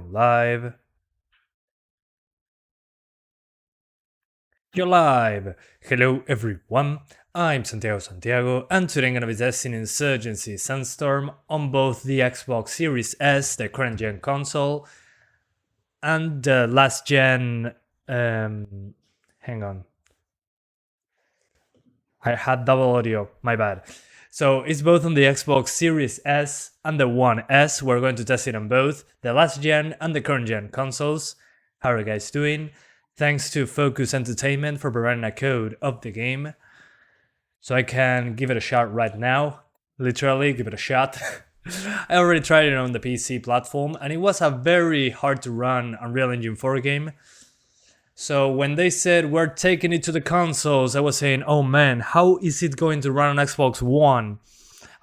going live. You're live! Hello everyone, I'm Santiago, and today I'm gonna be testing Insurgency Sandstorm on both the Xbox Series S, the current gen console, and the last gen... hang on. I had double audio, my bad. So it's both on the Xbox Series S and the One S. We're going to test it on both the last gen and the current gen consoles. How are you guys doing? Thanks to Focus Entertainment for providing a code of the game. So I can give it a shot right now. Literally, give it a shot. I already tried it on the PC platform and it was a very hard to run Unreal Engine 4 game. So when they said we're taking it to the consoles, I was saying, oh man, how is it going to run on Xbox One?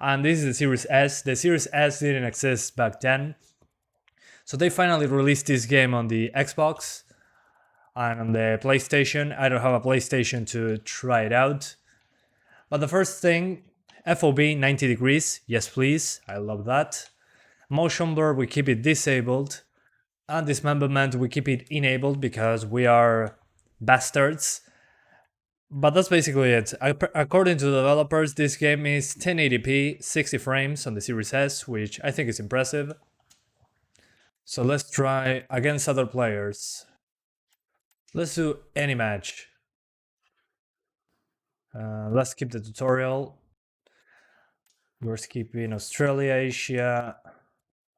And this is the Series S. The Series S didn't exist back then. So they finally released this game on the Xbox and on the PlayStation. I don't have a PlayStation to try it out. But the first thing, FOV 90 degrees. Yes, please. I love that. Motion blur, we keep it disabled. And dismemberment, we keep it enabled because we are bastards. But that's basically it. According to the developers, this game is 1080p, 60 frames on the Series S, which I think is impressive. So let's try against other players. Let's do any match. Let's skip the tutorial. We're skipping Australia, Asia,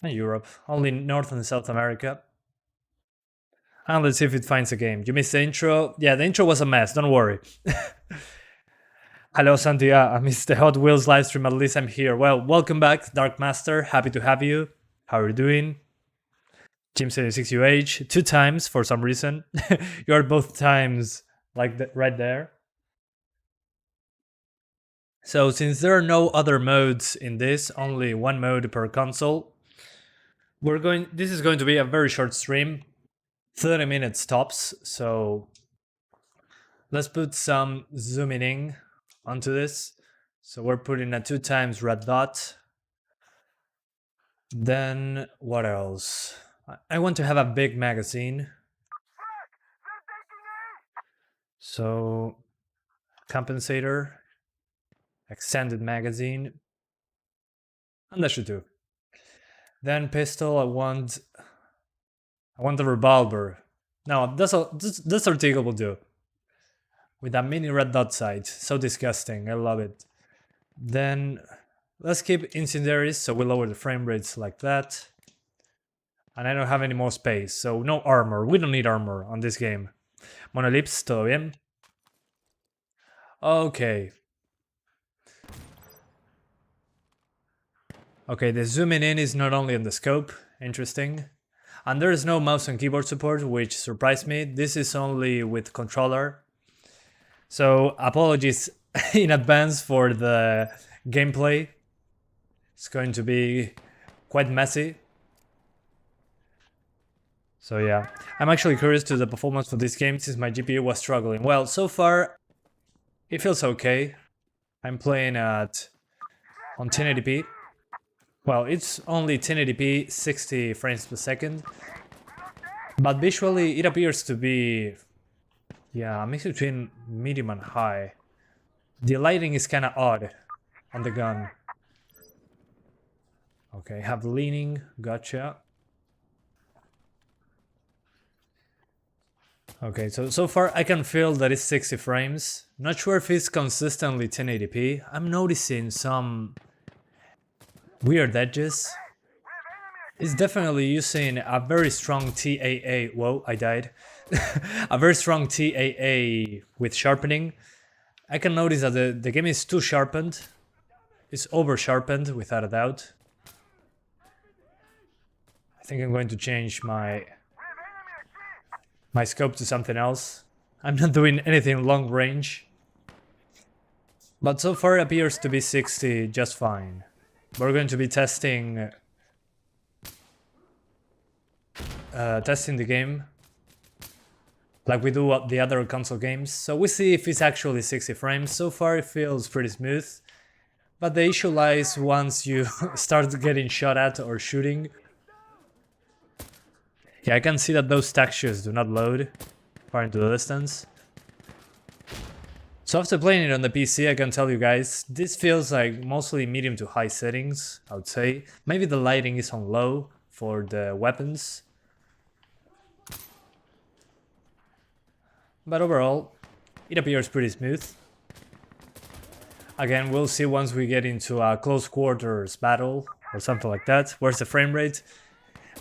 and Europe. Only North and South America. And let's see if it finds a game. You missed the intro? Yeah, the intro was a mess, don't worry. Hello Santiago, I missed the Hot Wheels livestream, at least I'm here. Well, welcome back, Dark Master, happy to have you. How are you doing? Jim76UH, 2 times for some reason. You are both times like right there. So since there are no other modes in this, only one mode per console, this is going to be a very short stream, 30 minutes tops, so let's put some zooming in onto this. So we're putting a 2 times red dot. Then what else? I want to have a big magazine. So compensator, extended magazine, and that should do. Then pistol, I want the revolver. No, this article will do. With a mini red dot sight. So disgusting, I love it. Then let's keep incendiaries, so we lower the frame rates like that. And I don't have any more space, so no armor. We don't need armor on this game. Monolips, todo bien? Okay. Okay, the zooming in is not only on the scope, interesting. And there is no mouse and keyboard support, which surprised me. This is only with controller. So apologies in advance for the gameplay. It's going to be quite messy. So yeah, I'm actually curious to the performance for this game since my GPU was struggling. Well, so far it feels okay. I'm playing on 1080p. Well, it's only 1080p, 60 frames per second. But visually it appears to be, yeah, a mix between medium and high. The lighting is kind of odd on the gun. Okay, have leaning, gotcha. Okay, so far I can feel that it's 60 frames. Not sure if it's consistently 1080p. I'm noticing some weird edges. It's definitely using a very strong TAA. Whoa, I died. A very strong TAA with sharpening. I can notice that the game is too sharpened. It's over sharpened without a doubt. I think I'm going to change my scope to something else. I'm not doing anything long range. But so far it appears to be 60 just fine. We're going to be testing the game like we do the other console games. So we see if it's actually 60 frames. So far it feels pretty smooth. But the issue lies once you start getting shot at or shooting. Yeah, I can see that those textures do not load far into the distance. So after playing it on the PC, I can tell you guys, this feels like mostly medium to high settings, I would say. Maybe the lighting is on low for the weapons. But overall, it appears pretty smooth. Again, we'll see once we get into a close quarters battle or something like that. Where's the frame rate?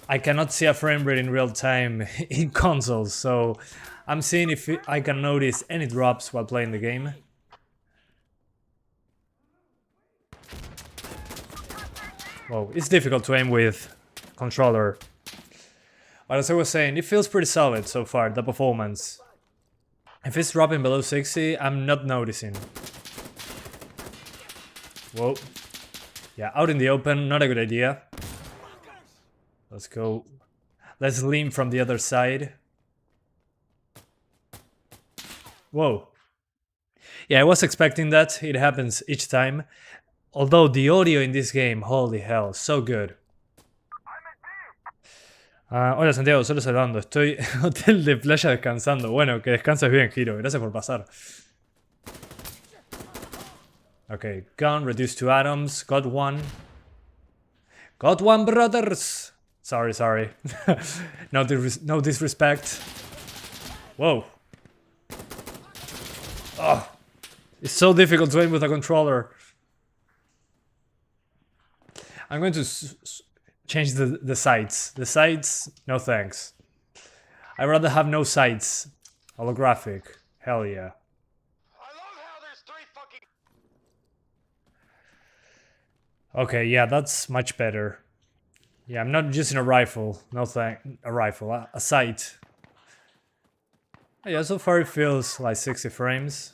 I cannot see a frame rate in real time in consoles, so I'm seeing if I can notice any drops while playing the game. Whoa, it's difficult to aim with controller. But as I was saying, it feels pretty solid so far, the performance. If it's dropping below 60, I'm not noticing. Whoa. Yeah, out in the open, not a good idea. Let's go. Let's lean from the other side. Whoa. Yeah, I was expecting that. It happens each time. Although the audio in this game, holy hell, so good. Hola Santiago, solo saludando. Estoy en hotel de playa descansando. Bueno, que descanses bien, Giro. Gracias por pasar. Okay, gun reduced to atoms. Got one. Got one, brothers! Sorry. No disrespect. Whoa. Oh, it's so difficult to aim with a controller. I'm going to change the sights. The sights, no thanks. I'd rather have no sights. Holographic. Hell yeah. I love how there's 3 fucking... Okay, yeah, that's much better. Yeah, I'm not using a rifle. A sight. Yeah, so far it feels like 60 frames.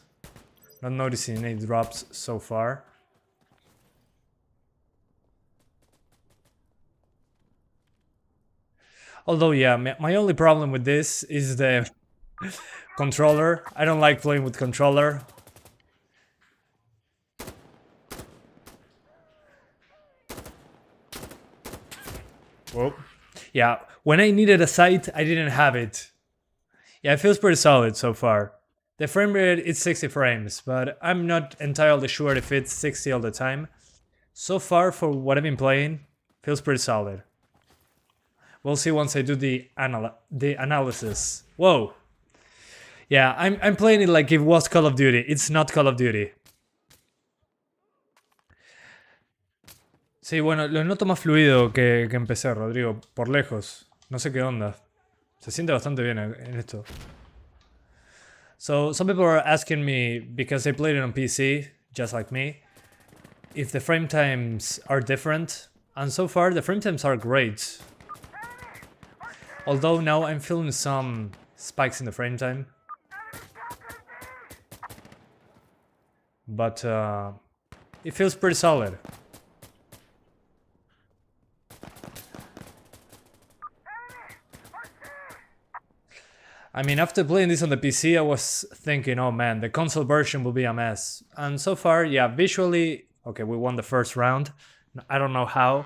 Not noticing any drops so far. Although, yeah, my only problem with this is the controller. I don't like playing with controller. Whoa. Yeah, when I needed a sight, I didn't have it. Yeah, it feels pretty solid so far. The frame rate is 60 frames, but I'm not entirely sure if it's 60 all the time. So far, for what I've been playing, feels pretty solid. We'll see once I do the analysis. Whoa. Yeah, I'm playing it like it was Call of Duty. It's not Call of Duty. Sí, bueno, lo noto más fluido que empecé, Rodrigo, por lejos. No sé qué onda. Se siente bastante bien en esto. So, some people are asking me, because they played it on PC, just like me, if the frame times are different. And so far, the frame times are great. Although now I'm feeling some spikes in the frame time. But it feels pretty solid. I mean, after playing this on the PC, I was thinking, oh man, the console version will be a mess. And so far, yeah, visually, okay, we won the first round. I don't know how.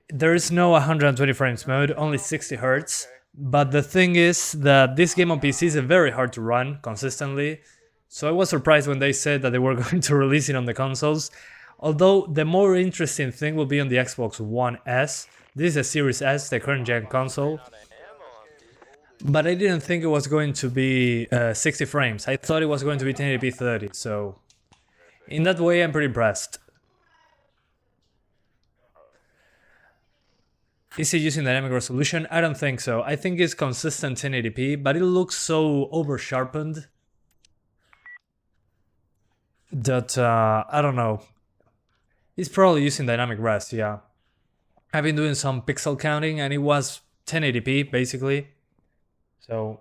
There is no 120 frames mode, only 60 Hz. But the thing is that this game on PC is very hard to run consistently. So I was surprised when they said that they were going to release it on the consoles. Although the more interesting thing will be on the Xbox One S. This is a Series S, the current gen console. But I didn't think it was going to be 60 frames. I thought it was going to be 1080p 30, so in that way I'm pretty impressed. Is it using dynamic resolution? I don't think so. I think it's consistent 1080p, but it looks so over-sharpened that, I don't know. It's probably using dynamic res, yeah. I've been doing some pixel counting and it was 1080p basically. So,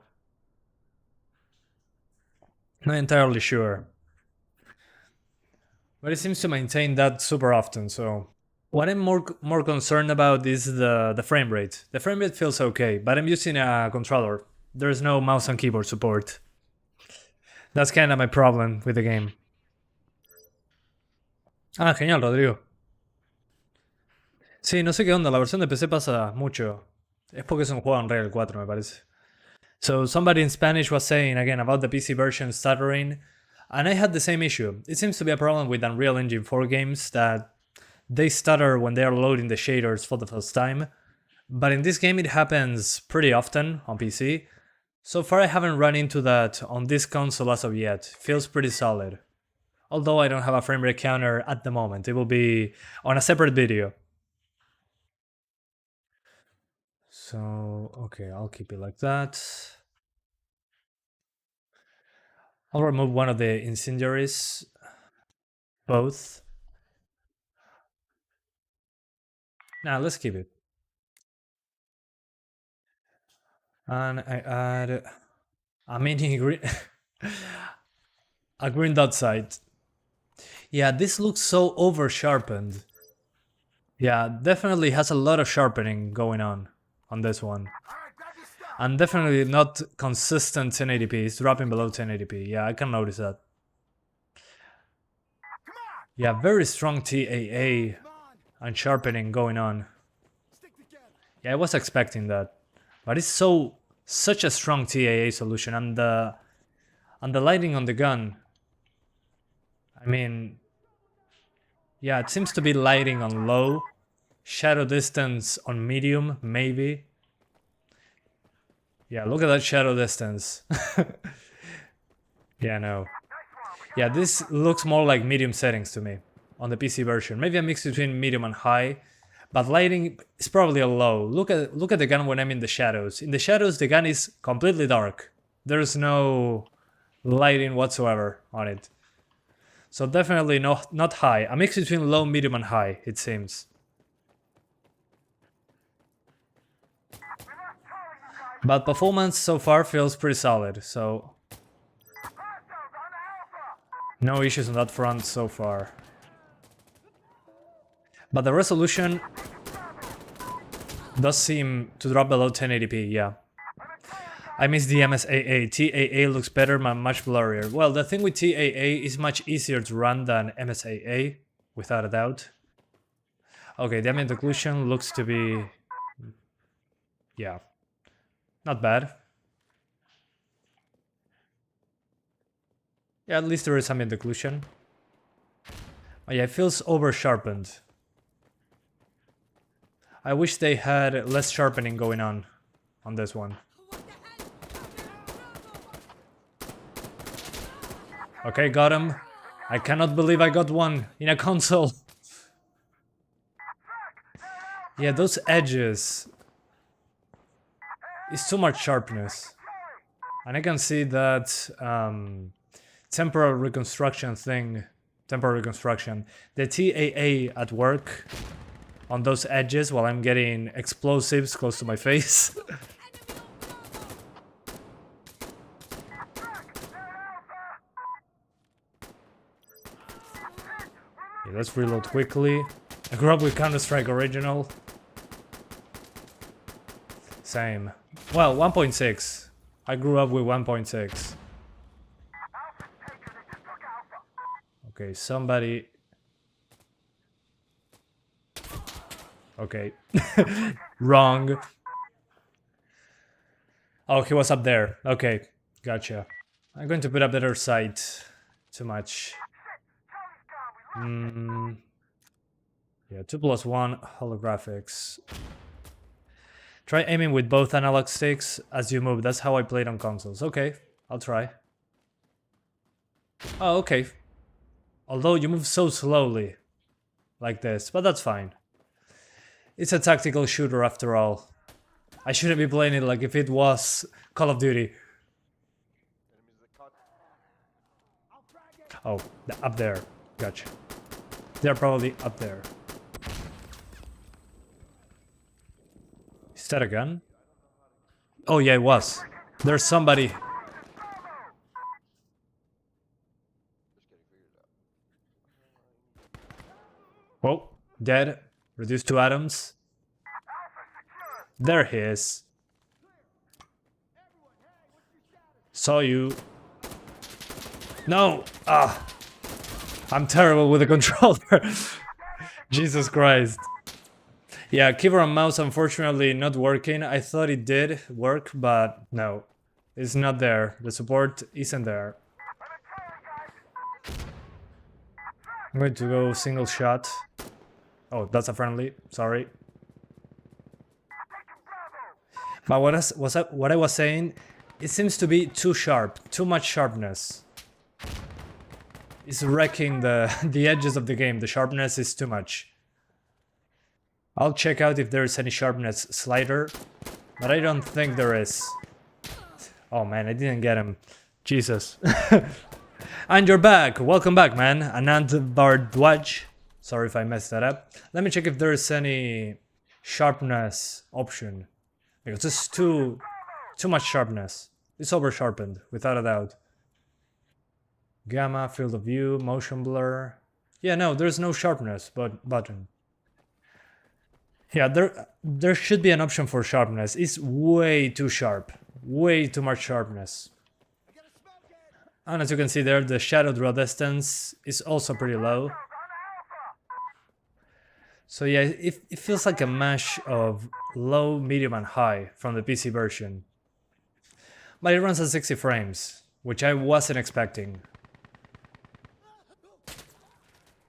not entirely sure. But it seems to maintain that super often, so... What I'm more concerned about is the frame rate. The frame rate feels okay, but I'm using a controller. There's no mouse and keyboard support. That's kind of my problem with the game. Ah, genial, Rodrigo. Sí, no sé qué onda, la versión de PC pasa mucho. Es porque es un juego Unreal 4, me parece. So somebody in Spanish was saying again about the PC version stuttering, and I had the same issue. It seems to be a problem with Unreal Engine 4 games that they stutter when they are loading the shaders for the first time. But in this game it happens pretty often on PC. So far I haven't run into that on this console as of yet. Feels pretty solid. Although I don't have a frame rate counter at the moment. It will be on a separate video. So, okay, I'll keep it like that. I'll remove one of the incendiaries. Both. Nah, let's keep it. And I add a mini green... a green dot sight. Yeah, this looks so over-sharpened. Yeah, definitely has a lot of sharpening going on this one. And definitely not consistent 1080p, it's dropping below 1080p. Yeah, I can notice that. Yeah, very strong TAA and sharpening going on. Yeah, I was expecting that. But it's such a strong TAA solution, and the lighting on the gun. I mean, yeah, it seems to be lighting on low, shadow distance on medium, maybe. Yeah, look at that shadow distance. Yeah, no. Yeah, this looks more like medium settings to me on the PC version. Maybe a mix between medium and high, but lighting is probably a low. Look at the gun when I'm in the shadows. In the shadows, the gun is completely dark. There's no lighting whatsoever on it. So definitely not high. A mix between low, medium, and high, it seems. But performance so far feels pretty solid, so no issues on that front so far. But the resolution does seem to drop below 1080p, yeah. I miss the MSAA. TAA looks better but much blurrier. Well, the thing with TAA is much easier to run than MSAA, without a doubt. Okay, the ambient occlusion looks to be... yeah. Not bad. Yeah, at least there is ambient occlusion. Oh yeah, it feels over-sharpened. I wish they had less sharpening going on this one. Okay, got him. I cannot believe I got one in a console. Yeah, those edges. It's too much sharpness. And I can see that temporal reconstruction thing. Temporal reconstruction. The TAA at work on those edges while I'm getting explosives close to my face. Okay, let's reload quickly. I grew up with Counter-Strike Original. Same. Well, 1.6. I grew up with 1.6. Okay, somebody... Okay. Wrong. Oh, he was up there. Okay, gotcha. I'm going to put a better sight. Too much. Yeah, 2+1 holographics. Try aiming with both analog sticks as you move. That's how I played on consoles. Okay, I'll try. Oh, okay. Although you move so slowly. Like this, but that's fine. It's a tactical shooter after all. I shouldn't be playing it like if it was Call of Duty. Oh, up there. Gotcha. They're probably up there. Is that a gun? Oh yeah, it was. There's somebody. Oh, dead. Reduced to atoms. There he is. Saw you. No! Ah! I'm terrible with the controller. Jesus Christ. Yeah, keyboard and mouse unfortunately not working. I thought it did work, but no. It's not there. The support isn't there. I'm going to go single shot. Oh, that's a friendly. Sorry. But what I was saying, it seems to be too sharp. Too much sharpness. It's wrecking the edges of the game. The sharpness is too much. I'll check out if there's any sharpness slider, but I don't think there is. Oh man, I didn't get him. Jesus. And you're back. Welcome back, man. Anand Bardwaj. Sorry if I messed that up. Let me check if there's any sharpness option. Because it's too much sharpness. It's over sharpened, without a doubt. Gamma, field of view, motion blur. Yeah, no, there's no sharpness button. Yeah, there should be an option for sharpness. It's way too sharp. Way too much sharpness. And as you can see there, the shadow draw distance is also pretty low. So yeah, it feels like a mash of low, medium and high from the PC version. But it runs at 60 frames, which I wasn't expecting.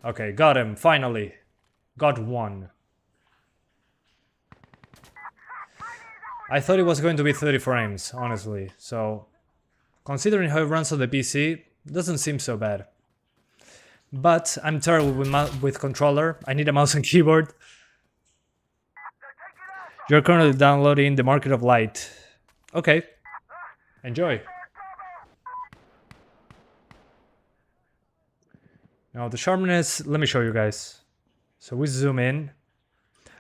Okay, got him, finally. Got one. I thought it was going to be 30 frames, honestly, so considering how it runs on the PC, doesn't seem so bad. But I'm terrible with controller. I need a mouse and keyboard. You're currently downloading The Market of Light. Okay, enjoy. Now the sharpness, let me show you guys. So we zoom in.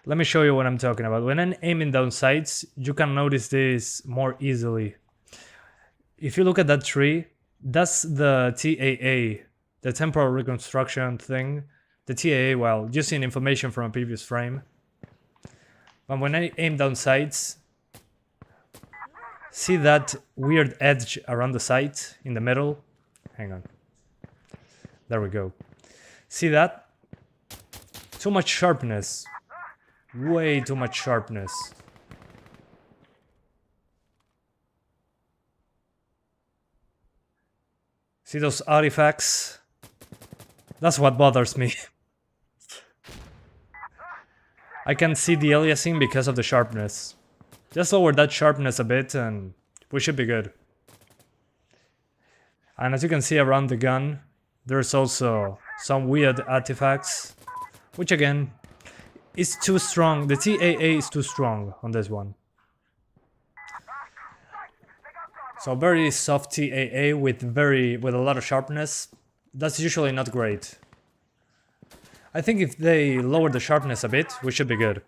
Let me show you what I'm talking about. When I'm aiming down sights, you can notice this more easily. If you look at that tree, that's the TAA, the temporal reconstruction thing. The TAA, well, using information from a previous frame. But when I aim down sights, see that weird edge around the sight in the middle? Hang on. There we go. See that? Too much sharpness. Way too much sharpness. See those artifacts? That's what bothers me. I can see the aliasing because of the sharpness. Just lower that sharpness a bit and we should be good. And as you can see around the gun, there's also some weird artifacts, which again, is too strong. The TAA is too strong on this one. So very soft TAA with a lot of sharpness. That's usually not great. I think if they lower the sharpness a bit, we should be good.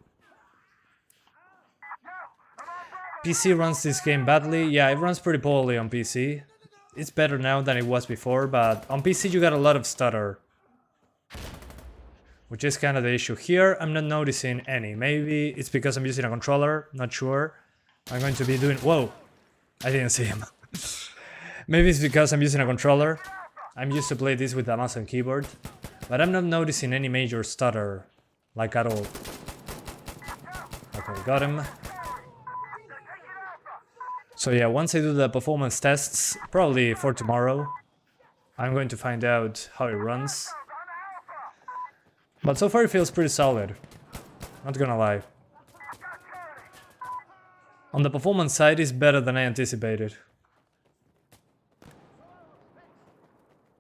PC runs this game badly. Yeah, it runs pretty poorly on PC. It's better now than it was before, but on PC you got a lot of stutter. Which is kind of the issue here. I'm not noticing any. Maybe it's because I'm using a controller, not sure. I'm going to be doing... Whoa! I didn't see him. Maybe it's because I'm using a controller. I'm used to play this with a mouse and keyboard. But I'm not noticing any major stutter, like at all. Okay, got him. So yeah, once I do the performance tests, probably for tomorrow, I'm going to find out how it runs. But so far it feels pretty solid, not gonna lie. On the performance side, it's better than I anticipated.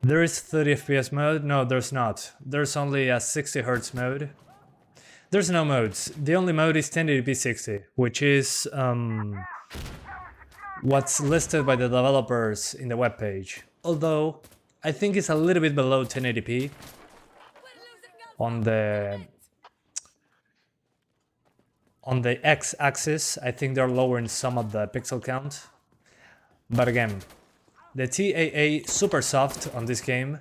There is 30 FPS mode? No, there's not. There's only a 60 Hz mode. There's no modes. The only mode is 1080p 60, which is what's listed by the developers in the webpage. Although, I think it's a little bit below 1080p. On the x-axis, I think they're lowering some of the pixel count. But again, the TAA super soft on this game,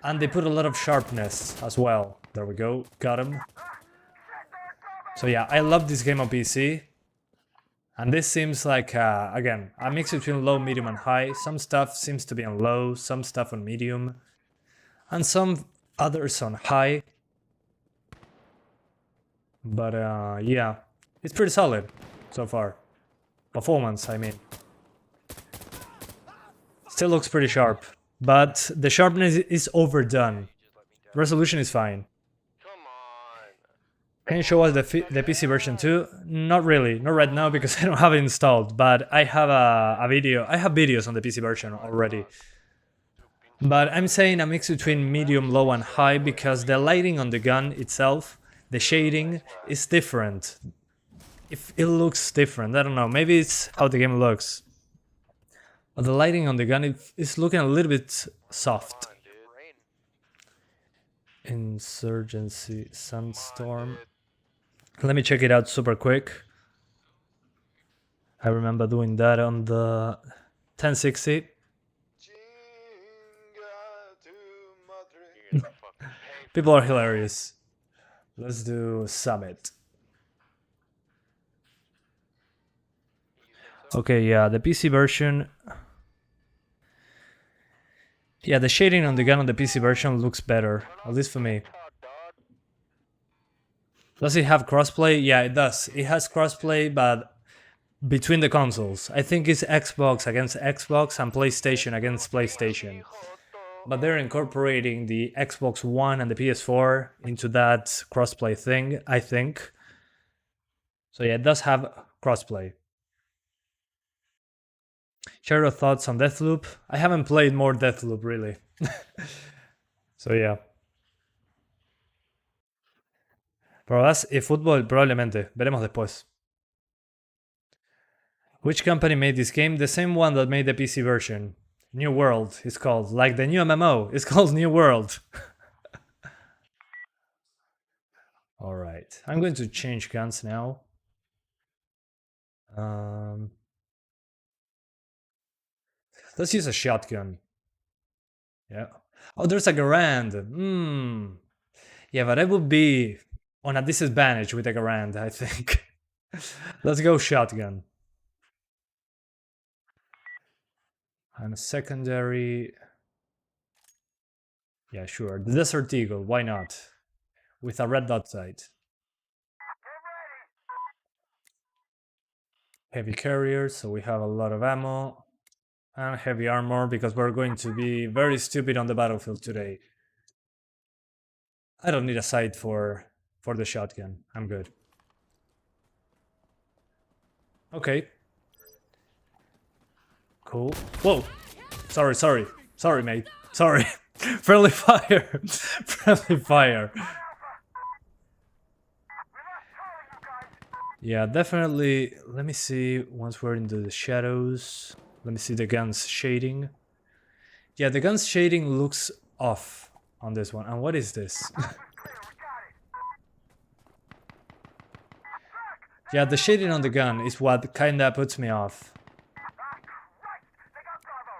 and they put a lot of sharpness as well. There we go, got him. So yeah, I love this game on PC. And this seems like, again, a mix between low, medium and high. Some stuff seems to be on low, some stuff on medium, and some others on high. But yeah, it's pretty solid so far. Performance, I mean. Still looks pretty sharp, but the sharpness is overdone. Resolution is fine. Come on. Can you show us the PC version too? Not really, not right now because I don't have it installed, but I have a video. I have videos on the PC version already. But I'm saying a mix between medium, low and high because the lighting on the gun itself, the shading is different. If it looks different, I don't know, maybe it's how the game looks. But the lighting on the gun is looking a little bit soft. Insurgency, Sandstorm. Let me check it out super quick. I remember doing that on the 1060. People are hilarious. Let's do Summit. Okay, yeah, the PC version. Yeah, the shading on the gun on the PC version looks better, at least for me. Does it have crossplay? Yeah, it does. It has crossplay, but between the consoles. I think it's Xbox against Xbox and PlayStation against PlayStation. But they're incorporating the Xbox One and the PS4 into that crossplay thing, I think. So yeah, it does have crossplay. Share your thoughts on Deathloop. I haven't played more Deathloop really. So yeah. ¿Probás eFootball? Probablemente. Veremos después. Which company made this game? The same one that made the PC version. New World is called. Like the new MMO. It's called New World. Alright. I'm going to change guns now. Let's use a shotgun. Yeah. Oh, there's a Garand. Yeah, but I would be on a disadvantage with a Garand, I think. Let's go shotgun. And a secondary. Yeah, sure. The Desert Eagle, why not? With a red dot sight. Heavy carriers, so we have a lot of ammo. And heavy armor, because we're going to be very stupid on the battlefield today. I don't need a sight for the shotgun. I'm good. Okay. Cool. Whoa! Sorry, mate. Sorry. Friendly fire! Friendly fire. Yeah, definitely. Let me see, once we're into the shadows. Let me see the gun's shading. Yeah, the gun's shading looks off on this one. And what is this? Yeah, the shading on the gun is what kinda puts me off.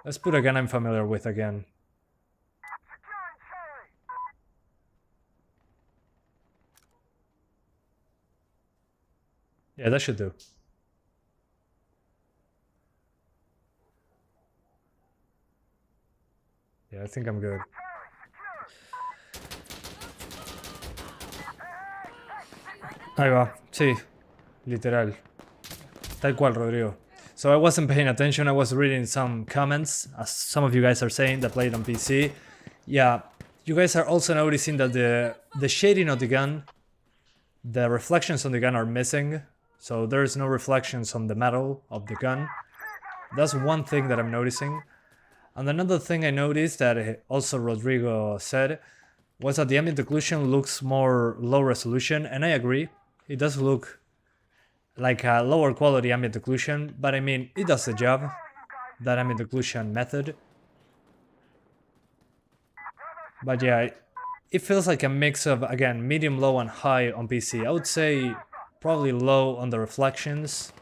Let's put a gun I'm familiar with again. Yeah, that should do. Yeah, I think I'm good. Ahí va, sí, literal. Tal cual, Rodrigo. So I wasn't paying attention, I was reading some comments, as some of you guys are saying that played on PC. Yeah, you guys are also noticing that the shading of the gun, the reflections on the gun are missing. So there's no reflections on the metal of the gun. That's one thing that I'm noticing. And another thing I noticed that also Rodrigo said was that the ambient occlusion looks more low resolution, and I agree. It does look like a lower quality ambient occlusion, but I mean, it does the job, that ambient occlusion method. But yeah, it feels like a mix of, again, medium, low and high on PC. I would say probably low on the reflections.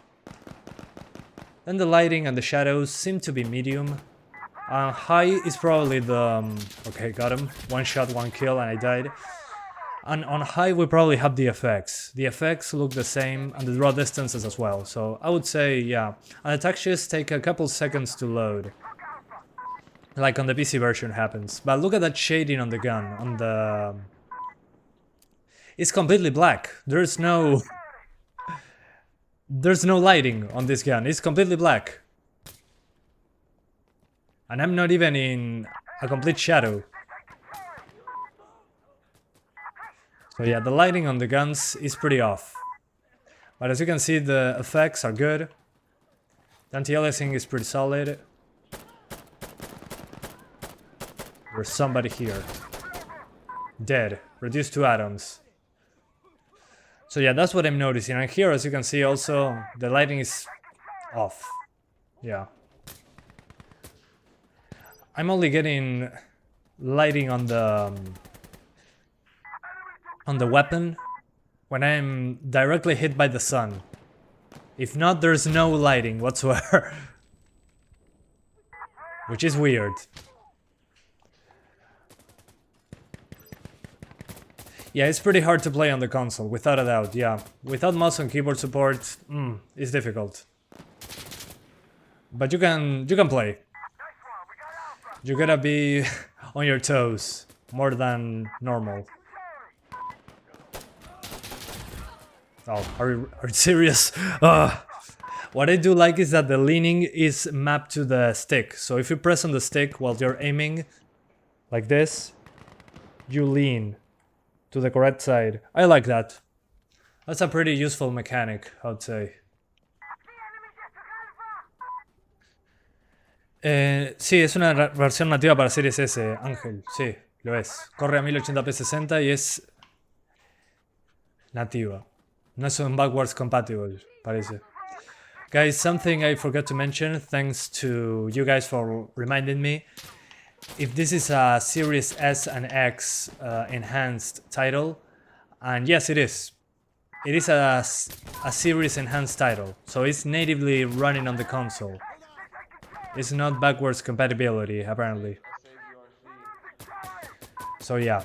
Then the lighting and the shadows seem to be medium. High is probably the... okay, got him. One shot, one kill, and I died. And on high we probably have the effects. The effects look the same, and the draw distances as well. So I would say, yeah. And the textures take a couple seconds to load. Like on the PC version happens. But look at that shading on the gun, on the... is completely black. There's no lighting on this gun. It's completely black. And I'm not even in a complete shadow. So yeah, the lighting on the guns is pretty off. But as you can see, the effects are good. The anti-aliasing is pretty solid. There's somebody here. Dead. Reduced to atoms. So yeah, that's what I'm noticing. And here, as you can see also, the lighting is off. Yeah. I'm only getting lighting on the weapon when I'm directly hit by the sun. If not, there's no lighting whatsoever. Which is weird. Yeah, it's pretty hard to play on the console, without a doubt, yeah. Without mouse and keyboard support, it's difficult. But you can play. You gotta be on your toes, more than normal. Oh, are you serious? What I do like is that the leaning is mapped to the stick. So if you press on the stick while you're aiming, like this, you lean to the correct side. I like that. That's a pretty useful mechanic, I would say. Sí, es una versión nativa para Series S, Ángel, sí, lo es. Corre a 1080p 60 y es nativa. No es un backwards compatible, parece. Guys, something I forgot to mention, thanks to you guys for reminding me. If this is a Series S and X enhanced title, and yes, it is. It is a Series enhanced title, so it's natively running on the console. It's not backwards compatibility, apparently. So yeah.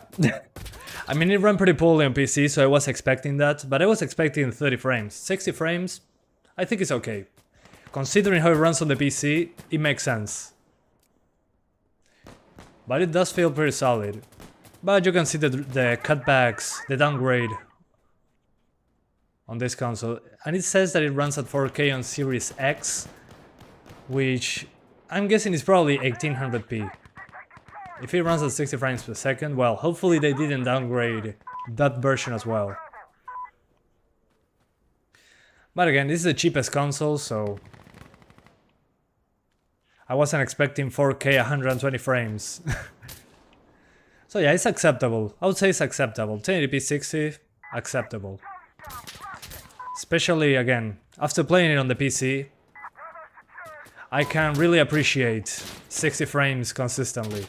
I mean, it ran pretty poorly on PC, so I was expecting that, but I was expecting 30 frames. 60 frames, I think it's okay. Considering how it runs on the PC, it makes sense. But it does feel pretty solid. But you can see the cutbacks, the downgrade on this console. And it says that it runs at 4K on Series X, which I'm guessing is probably 1800p. If it runs at 60 frames per second, well, hopefully they didn't downgrade that version as well. But again, this is the cheapest console, so I wasn't expecting 4K 120 frames. So yeah, it's acceptable. I would say it's acceptable. 1080p 60, acceptable. Especially, again, after playing it on the PC, I can really appreciate 60 frames consistently.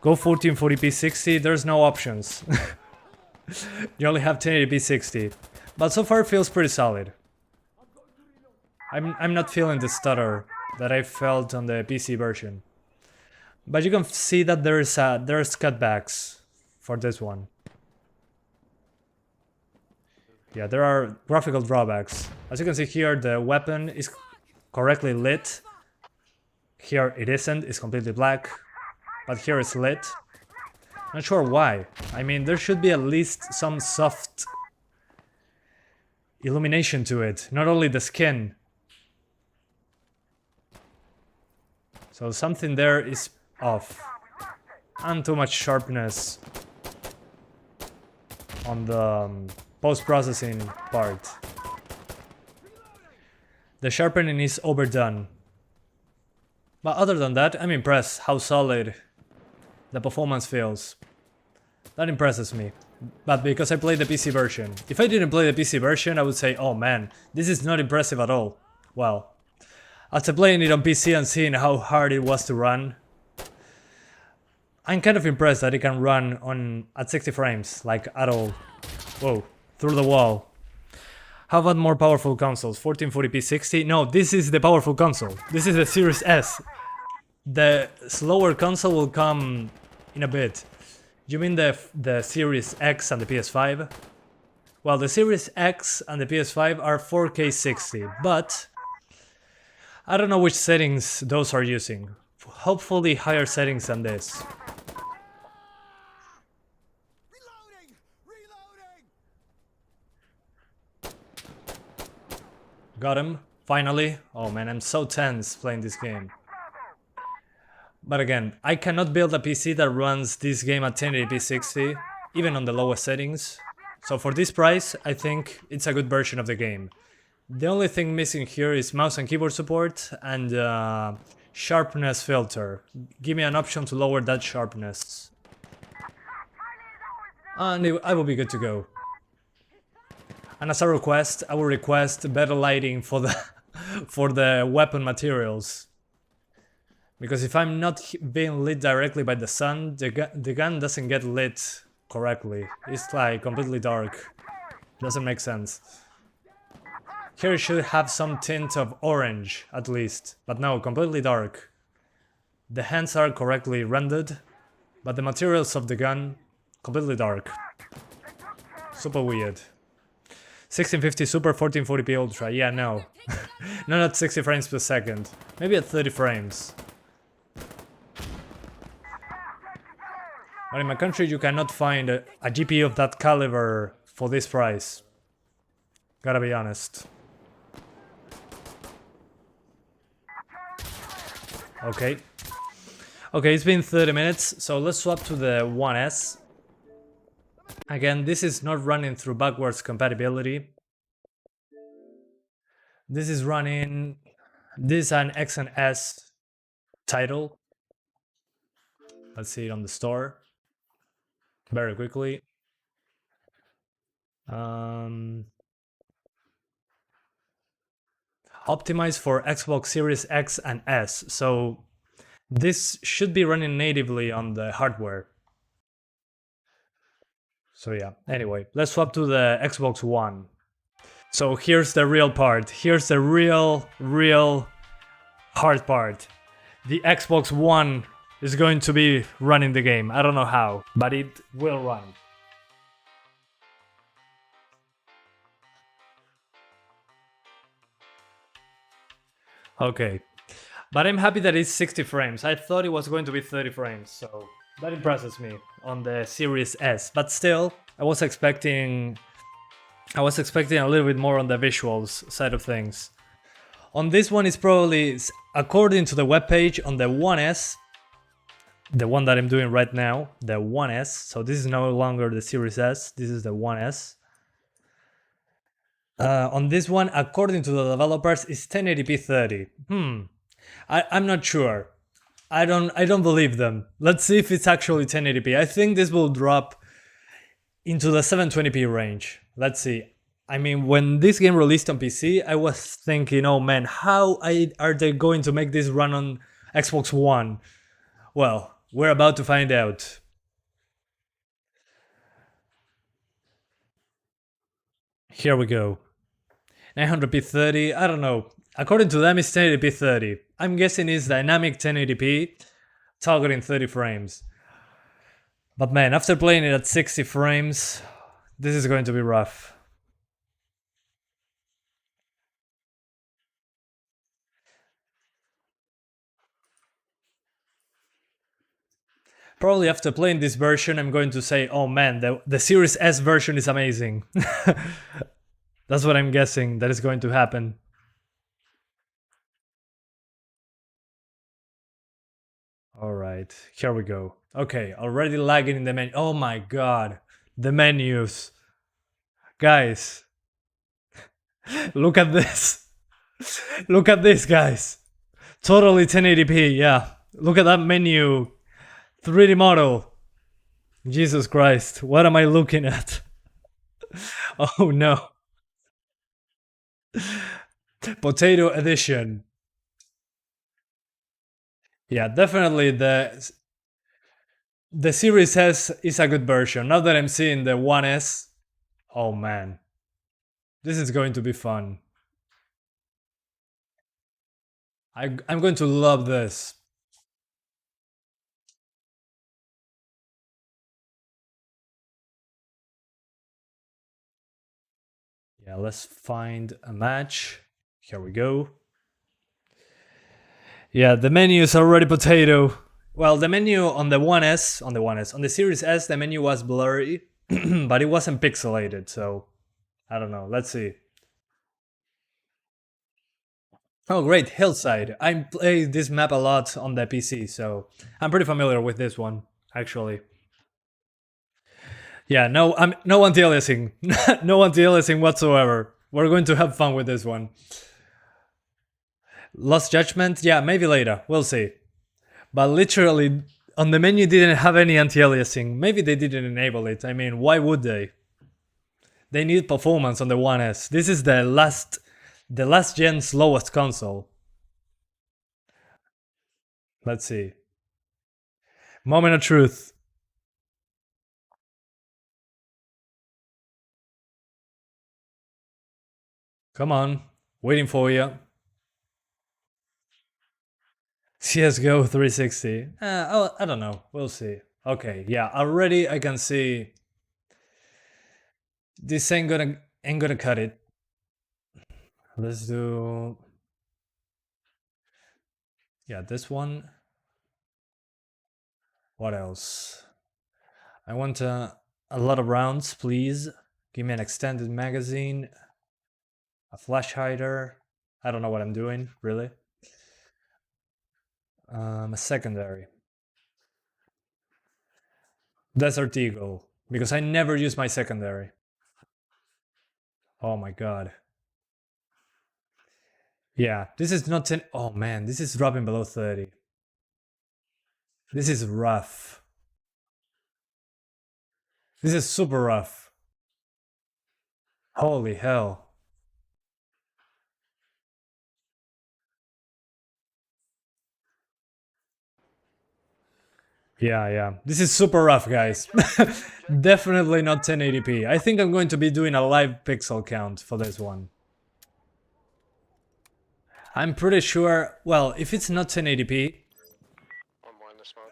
Go 1440p 60, there's no options. You only have 1080p 60. But so far it feels pretty solid. I'm not feeling the stutter that I felt on the PC version. But you can see that there's cutbacks for this one. Yeah, there are graphical drawbacks. As you can see here, the weapon is correctly lit. Here it isn't, it's completely black. But here it's lit. Not sure why. I mean, there should be at least some soft illumination to it, not only the skin. So something there is off. And too much sharpness on the post-processing part. The sharpening is overdone. But other than that, I'm impressed how solid the performance feels. That impresses me. But because I played the PC version. If I didn't play the PC version, I would say, oh man, this is not impressive at all. Well, after playing it on PC and seeing how hard it was to run, I'm kind of impressed that it can run at 60 frames, like at all. Whoa, through the wall. How about more powerful consoles? 1440p 60? No, this is the powerful console. This is the Series S. The slower console will come in a bit. You mean the Series X and the PS5? Well, the Series X and the PS5 are 4K 60, but I don't know which settings those are using. Hopefully higher settings than this. Got him, finally. Oh man, I'm so tense playing this game. But again, I cannot build a PC that runs this game at 1080p 60, even on the lowest settings. So for this price, I think it's a good version of the game. The only thing missing here is mouse and keyboard support and sharpness filter. Give me an option to lower that sharpness. And I will be good to go. And as a request, I will request better lighting for the for the weapon materials. Because if I'm not being lit directly by the sun, the gun doesn't get lit correctly. It's like completely dark. Doesn't make sense. Here it should have some tint of orange, at least. But no, completely dark. The hands are correctly rendered, but the materials of the gun, completely dark. Super weird. 1650 Super, 1440p Ultra, yeah, no. Not at 60 frames per second. Maybe at 30 frames. But in my country you cannot find a GPU of that caliber for this price. Gotta be honest. Okay. Okay, it's been 30 minutes, so let's swap to the 1S. Again, this is not running through backwards compatibility. This is running... This is an X and S title. Let's see it on the store. Very quickly. Optimized for Xbox Series X and S, so this should be running natively on the hardware. So yeah, anyway, let's swap to the Xbox One. So here's the real part. Here's the real hard part. The Xbox One is going to be running the game. I don't know how, but it will run. Okay, but I'm happy that it's 60 frames. I thought it was going to be 30 frames, so that impresses me on the Series S. But still, I was expecting a little bit more on the visuals side of things. On this one, it's probably, according to the webpage, on the 1S, the one that I'm doing right now, the 1S. So this is no longer the Series S. This is the 1S. On this one, according to the developers, it's 1080p 30. I'm not sure. I don't believe them. Let's see if it's actually 1080p. I think this will drop into the 720p range. Let's see. I mean, when this game released on PC, I was thinking, oh man, how are they going to make this run on Xbox One? Well, we're about to find out. Here we go. 900p 30, I don't know. According to them, it's 1080p 30. I'm guessing it's dynamic 1080p, targeting 30 frames. But man, after playing it at 60 frames, this is going to be rough. Probably after playing this version, I'm going to say, oh man, the Series S version is amazing. That's what I'm guessing that is going to happen. Alright, here we go. Okay, already lagging in the menu. Oh my god, the menus. Guys, look at this. Look at this, guys. Totally 1080p, yeah. Look at that menu. 3D model. Jesus Christ, what am I looking at? Oh no. Potato edition. Yeah, definitely the Series S is a good version. Now that I'm seeing the 1S, oh man. This is going to be fun. I'm going to love this. Yeah, let's find a match. Here we go. Yeah, the menu is already potato. Well, the menu on the 1S, on the Series S, the menu was blurry, but it wasn't pixelated, so I don't know. Let's see. Oh great, Hillside. I play this map a lot on the PC, so I'm pretty familiar with this one, actually. Yeah, no, I'm no anti-aliasing. No anti-aliasing whatsoever. We're going to have fun with this one. Lost Judgment? Yeah, maybe later. We'll see. But literally, on the menu didn't have any anti-aliasing. Maybe they didn't enable it. I mean, why would they? They need performance on the One S. This is the last gen's slowest console. Let's see. Moment of truth. Come on, waiting for you. CSGO 360. I don't know. We'll see. Okay, yeah, already I can see this ain't gonna cut it. Let's do, yeah, this one. What else? I want a lot of rounds, please. Give me an extended magazine, a flash hider. I don't know what I'm doing, really. A secondary. Desert Eagle, because I never use my secondary. Oh my god. Yeah, this is not 10. Oh man, this is dropping below 30. This is rough. This is super rough. Holy hell. Yeah. This is super rough, guys. Definitely not 1080p. I think I'm going to be doing a live pixel count for this one. I'm pretty sure, well, if it's not 1080p, One more in the smoke.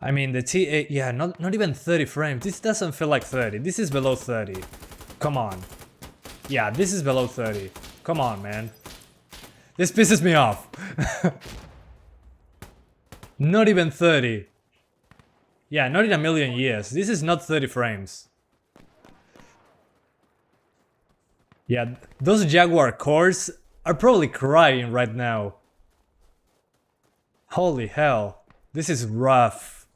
I mean the T8, yeah, not even 30 frames. This doesn't feel like 30. This is below 30. Come on. Yeah, this is below 30. Come on, man. This pisses me off. Not even 30. Yeah, not in a million years. This is not 30 frames. Yeah, those Jaguar cores are probably crying right now. Holy hell. This is rough.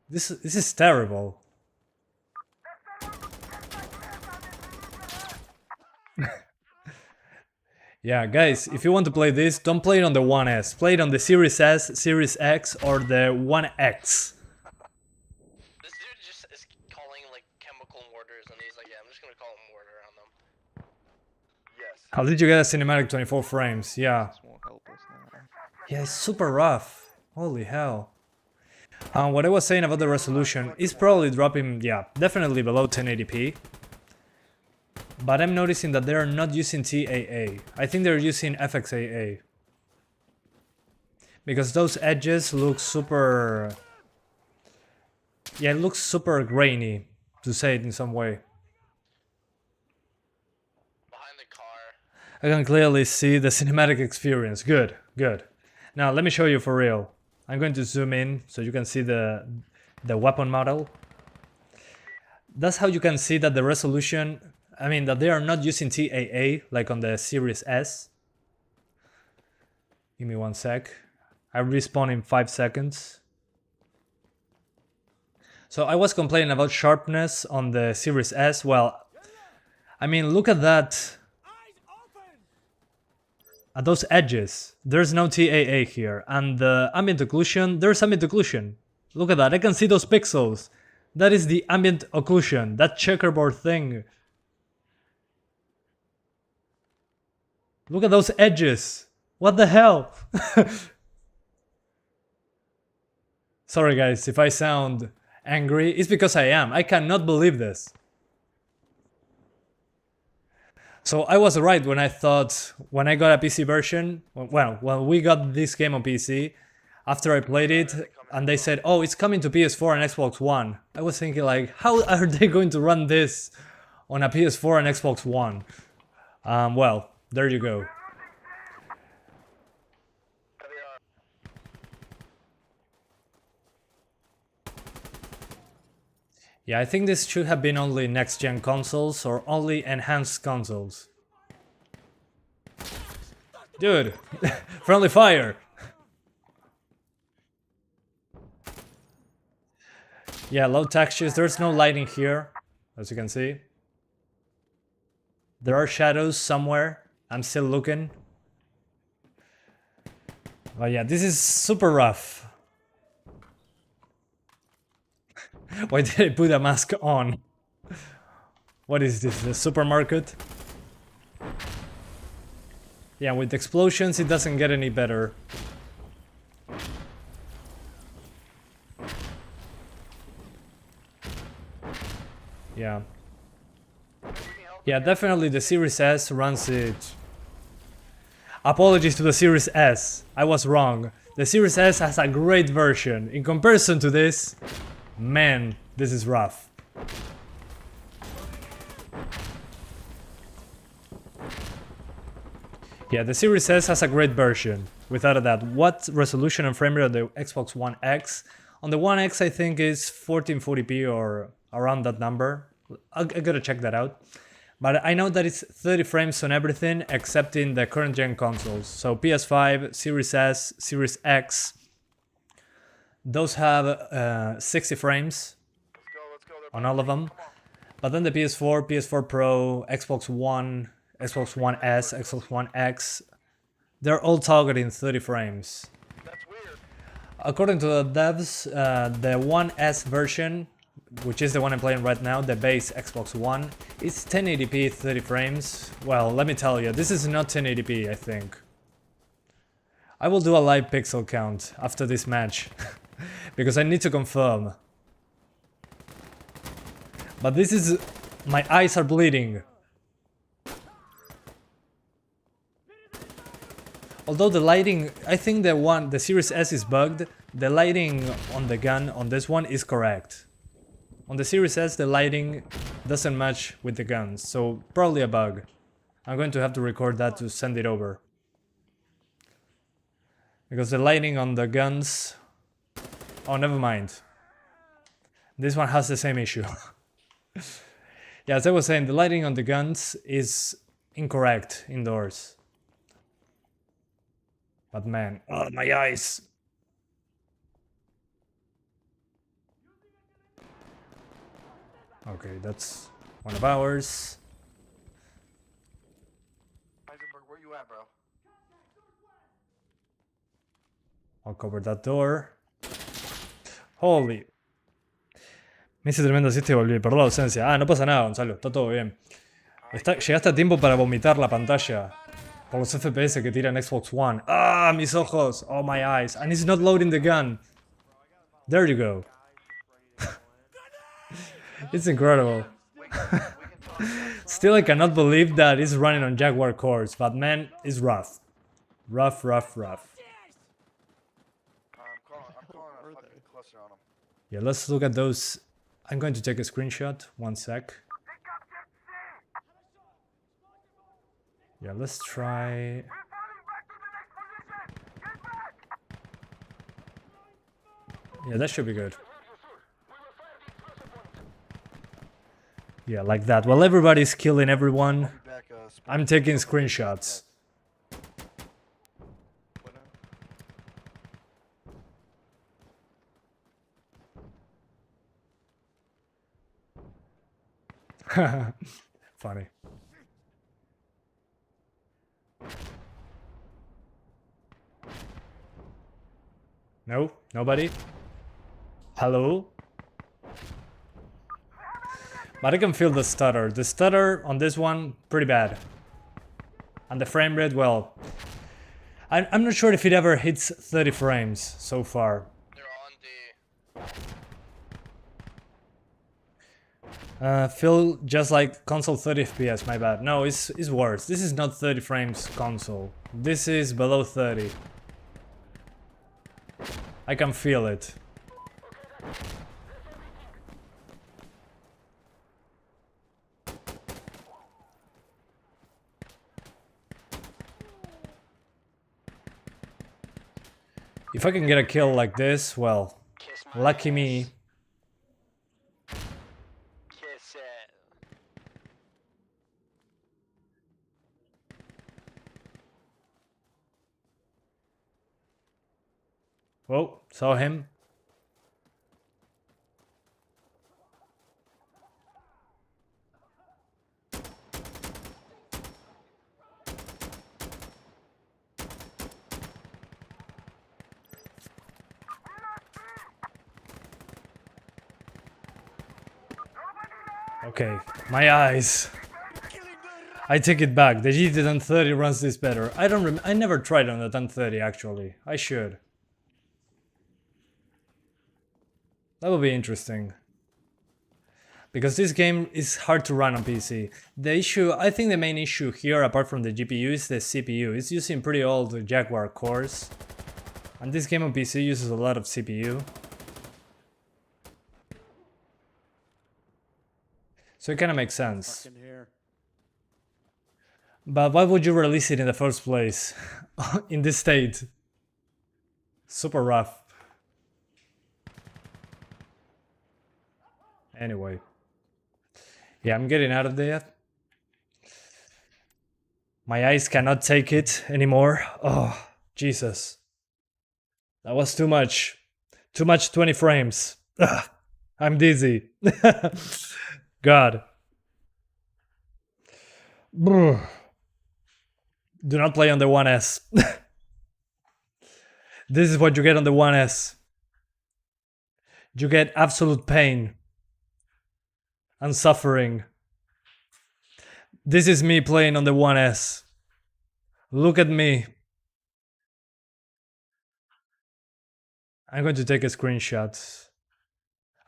This is terrible. Yeah, guys, if you want to play this, don't play it on the One S. Play it on the Series S, Series X, or the One X. This dude just is calling like chemical mortars, and he's like, "Yeah, I'm just gonna call a mortar on them." Yes. How did you get a cinematic 24 frames? Yeah. This won't help us now. Yeah, it's super rough. Holy hell. What I was saying about the resolution is probably dropping, yeah, definitely below 1080p. But I'm noticing that they're not using TAA. I think they're using FXAA. Because those edges look super... Yeah, it looks super grainy, to say it in some way. Behind the car. I can clearly see the cinematic experience. Good, good. Now let me show you for real. I'm going to zoom in so you can see the weapon model. That's how you can see that the resolution, I mean that they are not using TAA like on the Series S. Give me 1 sec. I respawn in 5 seconds. So I was complaining about sharpness on the Series S. Well, I mean, look at that. At those edges, there's no TAA here. And the ambient occlusion, there's ambient occlusion. Look at that, I can see those pixels. That is the ambient occlusion, that checkerboard thing. Look at those edges. What the hell? Sorry guys, if I sound angry, it's because I am. I cannot believe this. So I was right when I thought, when I got a PC version, well, when we got this game on PC, after I played it, and they said, oh, it's coming to PS4 and Xbox One. I was thinking like, how are they going to run this on a PS4 and Xbox One? Well, there you go. Yeah, I think this should have been only next-gen consoles or only enhanced consoles. Dude, friendly fire! Yeah, low textures, there's no lighting here, as you can see. There are shadows somewhere, I'm still looking. But yeah, this is super rough. Why did I put a mask on? What is this, the supermarket? Yeah, with explosions it doesn't get any better. Yeah. Yeah, definitely the Series S runs it. Apologies to the Series S, I was wrong. The Series S has a great version. In comparison to this, man, this is rough. Yeah, the Series S has a great version, without a doubt. What resolution and frame rate on the Xbox One X? On the One X I think is 1440p or around that number. I gotta check that out. But I know that it's 30 frames on everything except in the current gen consoles. So PS5, Series S, Series X, those have 60 frames on all of them. But then the PS4, PS4 Pro, Xbox One, Xbox One S, Xbox One X, they're all targeting 30 frames. According to the devs, the One S version, which is the one I'm playing right now, the base Xbox One, is 1080p 30 frames. Well, let me tell you, this is not 1080p, I think. I will do a live pixel count after this match, because I need to confirm. But this is... my eyes are bleeding. Although the lighting, I think the Series S is bugged, the lighting on the gun on this one is correct. On the Series S, the lighting doesn't match with the guns, so probably a bug. I'm going to have to record that to send it over. Because the lighting on the guns... oh, never mind. This one has the same issue. Yeah, as I was saying, the lighting on the guns is incorrect indoors. But man, oh, my eyes! Okay, that's one of ours. Where you at, bro? I'll cover that door. Holy. Me hice tremendo asiste y volví. Perdón la ausencia. Ah, no pasa nada, Gonzalo. Está todo bien. Llegaste a tiempo para vomitar la pantalla. Por los FPS que tiran Xbox One. Ah, mis ojos. Oh, my eyes. And it's not loading the gun. There you go. It's incredible. Still, I cannot believe that it's running on Jaguar cores, but man, it's rough. Rough, rough, rough. I'm calling a fucking cluster on them. Yeah, let's look at those. I'm going to take a screenshot. One sec. Yeah, let's try... yeah, that should be good. Yeah, like that. While everybody's killing everyone, I'm taking screenshots. Funny. No? Nobody? Hello? But I can feel the stutter. The stutter on this one, pretty bad. And the frame rate, well... I'm not sure if it ever hits 30 frames so far. They're on the... Feel just like console 30 FPS, my bad. No, it's worse. This is not 30 frames console. This is below 30. I can feel it. If I can get a kill like this, well, lucky me. Whoa, saw him. Okay, my eyes. I take it back. The GT 1030 runs this better. I never tried on the 1030 actually. I should. That would be interesting. Because this game is hard to run on PC. I think the main issue here, apart from the GPU, is the CPU. It's using pretty old Jaguar cores. And this game on PC uses a lot of CPU. So it kind of makes sense. But why would you release it in the first place? In this state? Super rough. Anyway. Yeah, I'm getting out of there. My eyes cannot take it anymore. Oh, Jesus. That was too much. Too much 20 frames. Ugh, I'm dizzy. God. Do not play on the 1S. This is what you get on the 1S. You get absolute pain and suffering. This is me playing on the 1S. Look at me. I'm going to take a screenshot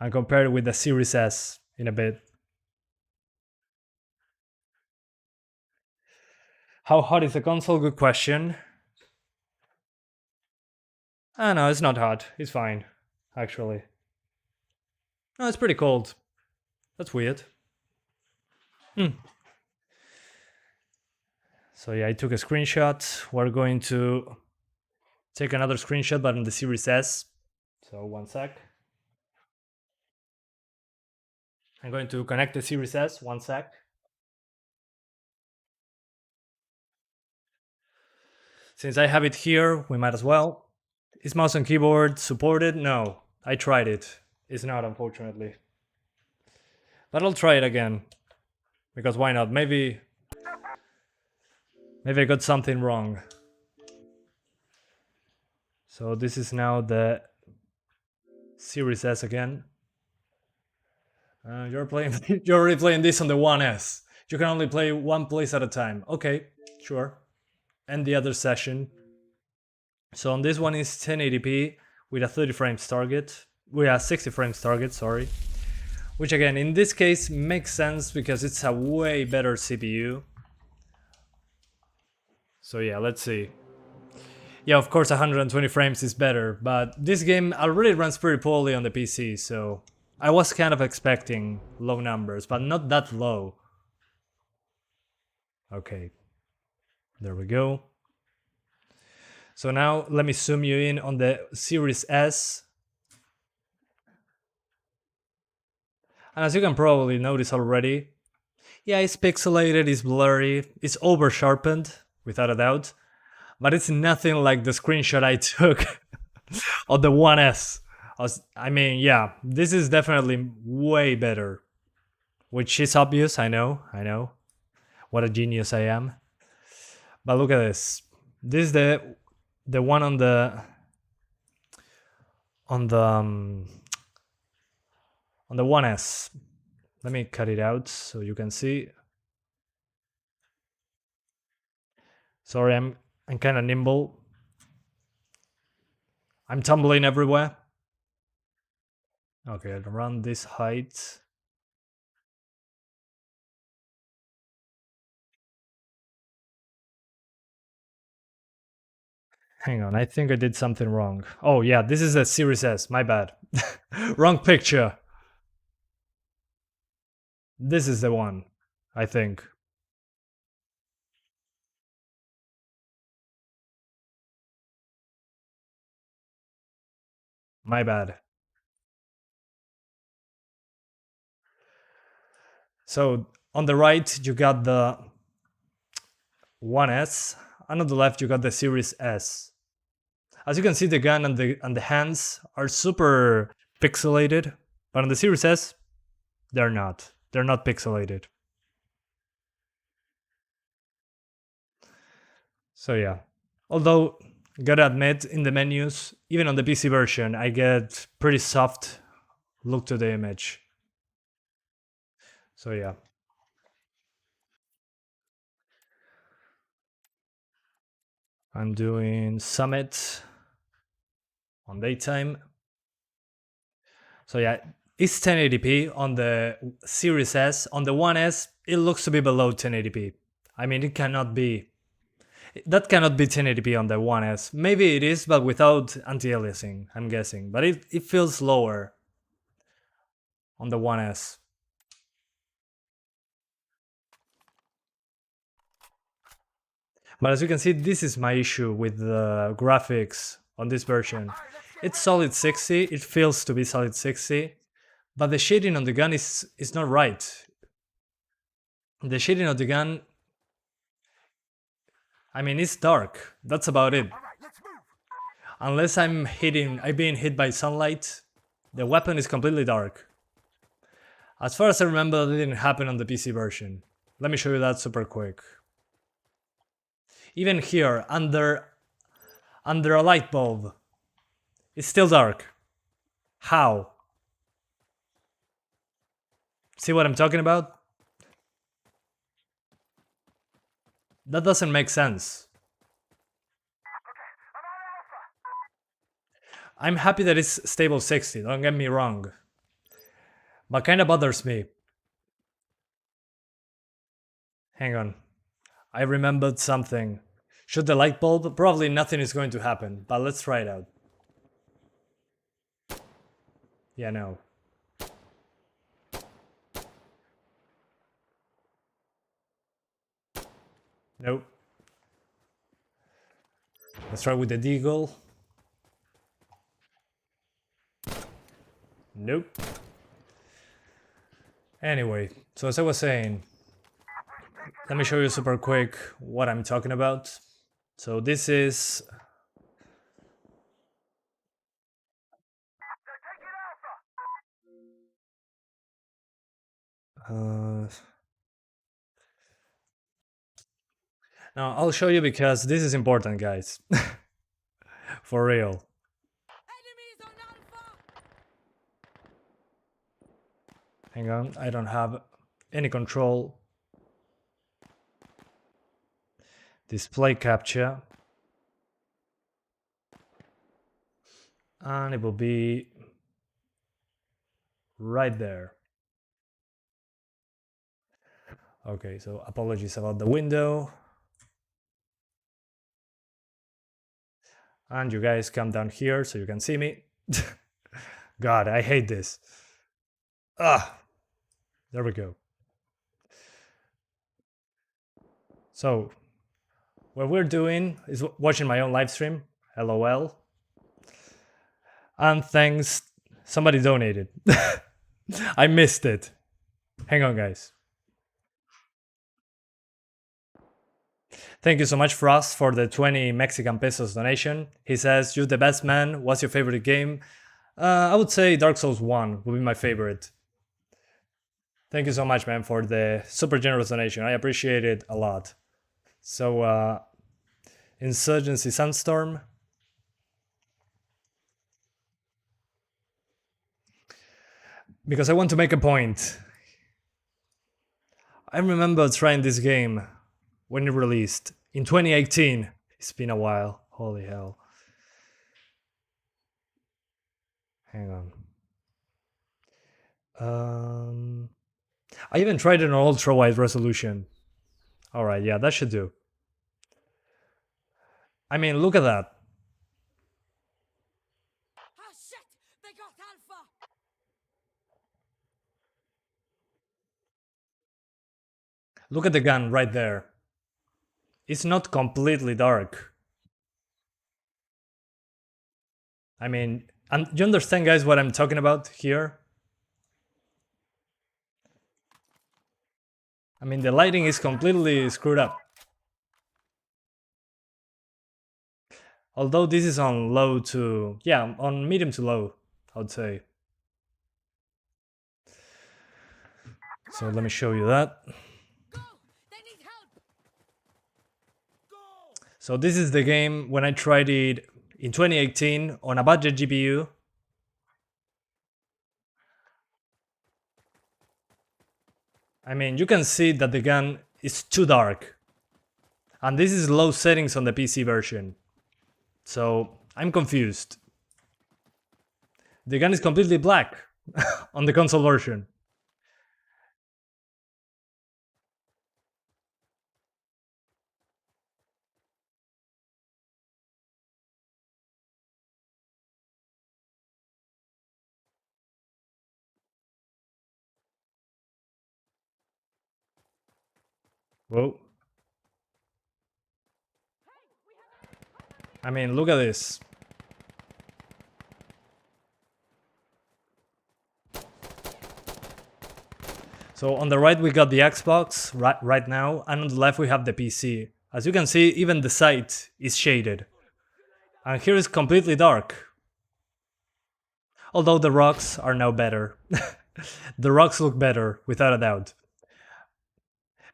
and compare it with the Series S in a bit. How hot is the console? Good question. Ah, no, it's not hot. It's fine, actually. No, it's pretty cold. That's weird. So yeah, I took a screenshot. We're going to take another screenshot, but on the Series S. So 1 sec. I'm going to connect the Series S. 1 sec. Since I have it here, we might as well. Is mouse and keyboard supported? No, I tried it. It's not, unfortunately. But I'll try it again. Because why not? Maybe I got something wrong. So this is now the Series S again. You're already playing this on the 1S. You can only play one place at a time. Okay, sure. And the other session. So on this one is 1080p with a 30 frames target. We have 60 frames target, sorry. Which again, in this case makes sense because it's a way better CPU. So yeah, let's see. Yeah, of course 120 frames is better, but this game already runs pretty poorly on the PC, so I was kind of expecting low numbers, but not that low. Okay, there we go. So now let me zoom you in on the Series S. And as you can probably notice already, yeah, it's pixelated, it's blurry, it's over sharpened, without a doubt. But it's nothing like the screenshot I took of the 1S. I mean, yeah, this is definitely way better. Which is obvious, I know. What a genius I am. But look at this. This is the one on the 1S. Let me cut it out so you can see. Sorry, I'm kind of nimble. I'm tumbling everywhere. Okay, around this height. Hang on, I think I did something wrong. Oh yeah, this is a Series S, my bad. Wrong picture. This is the one, I think. My bad. So on the right you got the 1S, and on the left you got the Series S. As you can see, the gun and the hands are super pixelated, but on the Series S, they're not. They're not pixelated. So yeah. Although, gotta admit, in the menus, even on the PC version, I get pretty soft look to the image. So yeah. I'm doing Summit on daytime. So yeah, it's 1080p on the Series S. On the One S, it looks to be below 1080p. I mean, it cannot be. That cannot be 1080p on the One S. Maybe it is, but without anti-aliasing, I'm guessing. But it feels lower on the One S. But as you can see, this is my issue with the graphics on this version. It's solid 60, it feels to be solid 60, but the shading on the gun is not right. The shading of the gun, I mean, it's dark. That's about it. Unless I'm being hit by sunlight, the weapon is completely dark. As far as I remember, that didn't happen on the PC version. Let me show you that super quick. Even here, under a light bulb, it's still dark. How? See what I'm talking about? That doesn't make sense. I'm happy that it's stable 60, don't get me wrong. But kinda bothers me. Hang on. I remembered something. Shoot the light bulb? Probably nothing is going to happen, but let's try it out. Yeah, no. Nope. Let's try with the deagle. Nope. Anyway, so as I was saying, let me show you super quick what I'm talking about. So this is... Now, I'll show you because this is important, guys. For real. Hang on, I don't have any control. Display capture. And it will be right there. Okay, so apologies about the window. And you guys come down here so you can see me. God, I hate this. Ah, there we go. So, what we're doing is watching my own live stream, LOL. And thanks, somebody donated. I missed it. Hang on, guys. Thank you so much, Frost, for the 20 Mexican pesos donation. He says, "You're the best, man. What's your favorite game?" I would say Dark Souls 1 would be my favorite. Thank you so much, man, for the super generous donation. I appreciate it a lot. So, Insurgency Sandstorm. Because I want to make a point. I remember trying this game when it released in 2018. It's been a while. Holy hell. Hang on. I even tried it on ultra wide resolution. Alright, yeah, that should do. I mean, look at that. Oh shit! They got Alpha! Look at the gun right there. It's not completely dark. I mean, do you understand, guys, what I'm talking about here? I mean, the lighting is completely screwed up. Although this is on low to, yeah, on medium to low, I would say. So let me show you that. Go! They need help! So this is the game when I tried it in 2018 on a budget GPU. I mean, you can see that the gun is too dark. And this is low settings on the PC version. So I'm confused. The gun is completely black on the console version. Whoa. I mean, look at this. So on the right we got the Xbox right now, and on the left we have the PC. As you can see, even the sight is shaded. And here is completely dark. Although the rocks are now better. The rocks look better, without a doubt.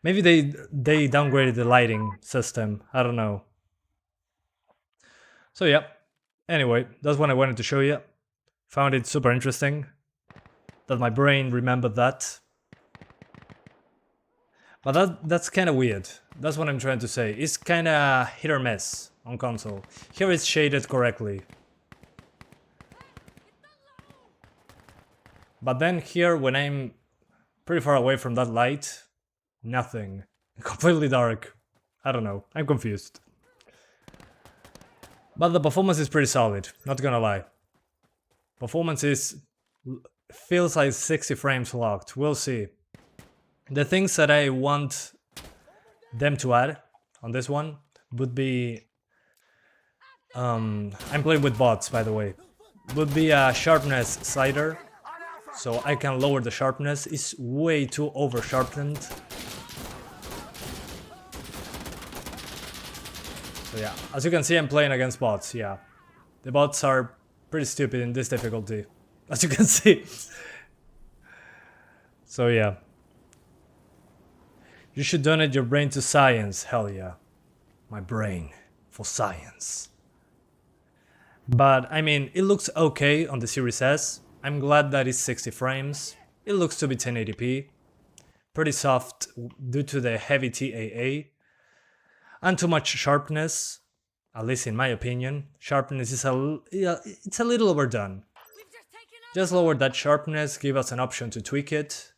Maybe they downgraded the lighting system, I don't know. So yeah, anyway, that's what I wanted to show you. Found it super interesting that my brain remembered that. But that's kind of weird. That's what I'm trying to say. It's kind of hit or miss on console. Here it's shaded correctly. But then here, when I'm pretty far away from that light, nothing. Completely dark. I don't know. I'm confused. But the performance is pretty solid, not gonna lie. Performance feels like 60 frames locked. We'll see. The things that I want them to add on this one would be I'm playing with bots, by the way. Would be a sharpness slider, so I can lower the sharpness. It's way too over sharpened. So yeah, as you can see, I'm playing against bots. Yeah, the bots are pretty stupid in this difficulty, as you can see. So yeah. You should donate your brain to science, hell yeah. My brain for science. But I mean, it looks okay on the Series S. I'm glad that it's 60 frames. It looks to be 1080p. Pretty soft due to the heavy TAA. And too much sharpness, at least in my opinion. Sharpness is it's a little overdone. Just lower that sharpness, give us an option to tweak it.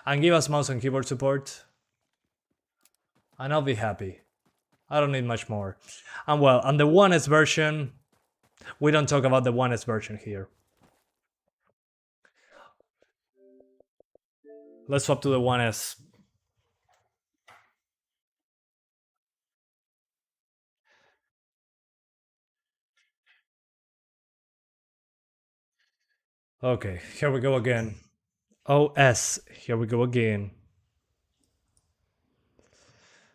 And give us mouse and keyboard support. And I'll be happy. I don't need much more. And well, on the 1S version, we don't talk about the 1S version here. Let's swap to the 1S. Okay, here we go again. OS, here we go again.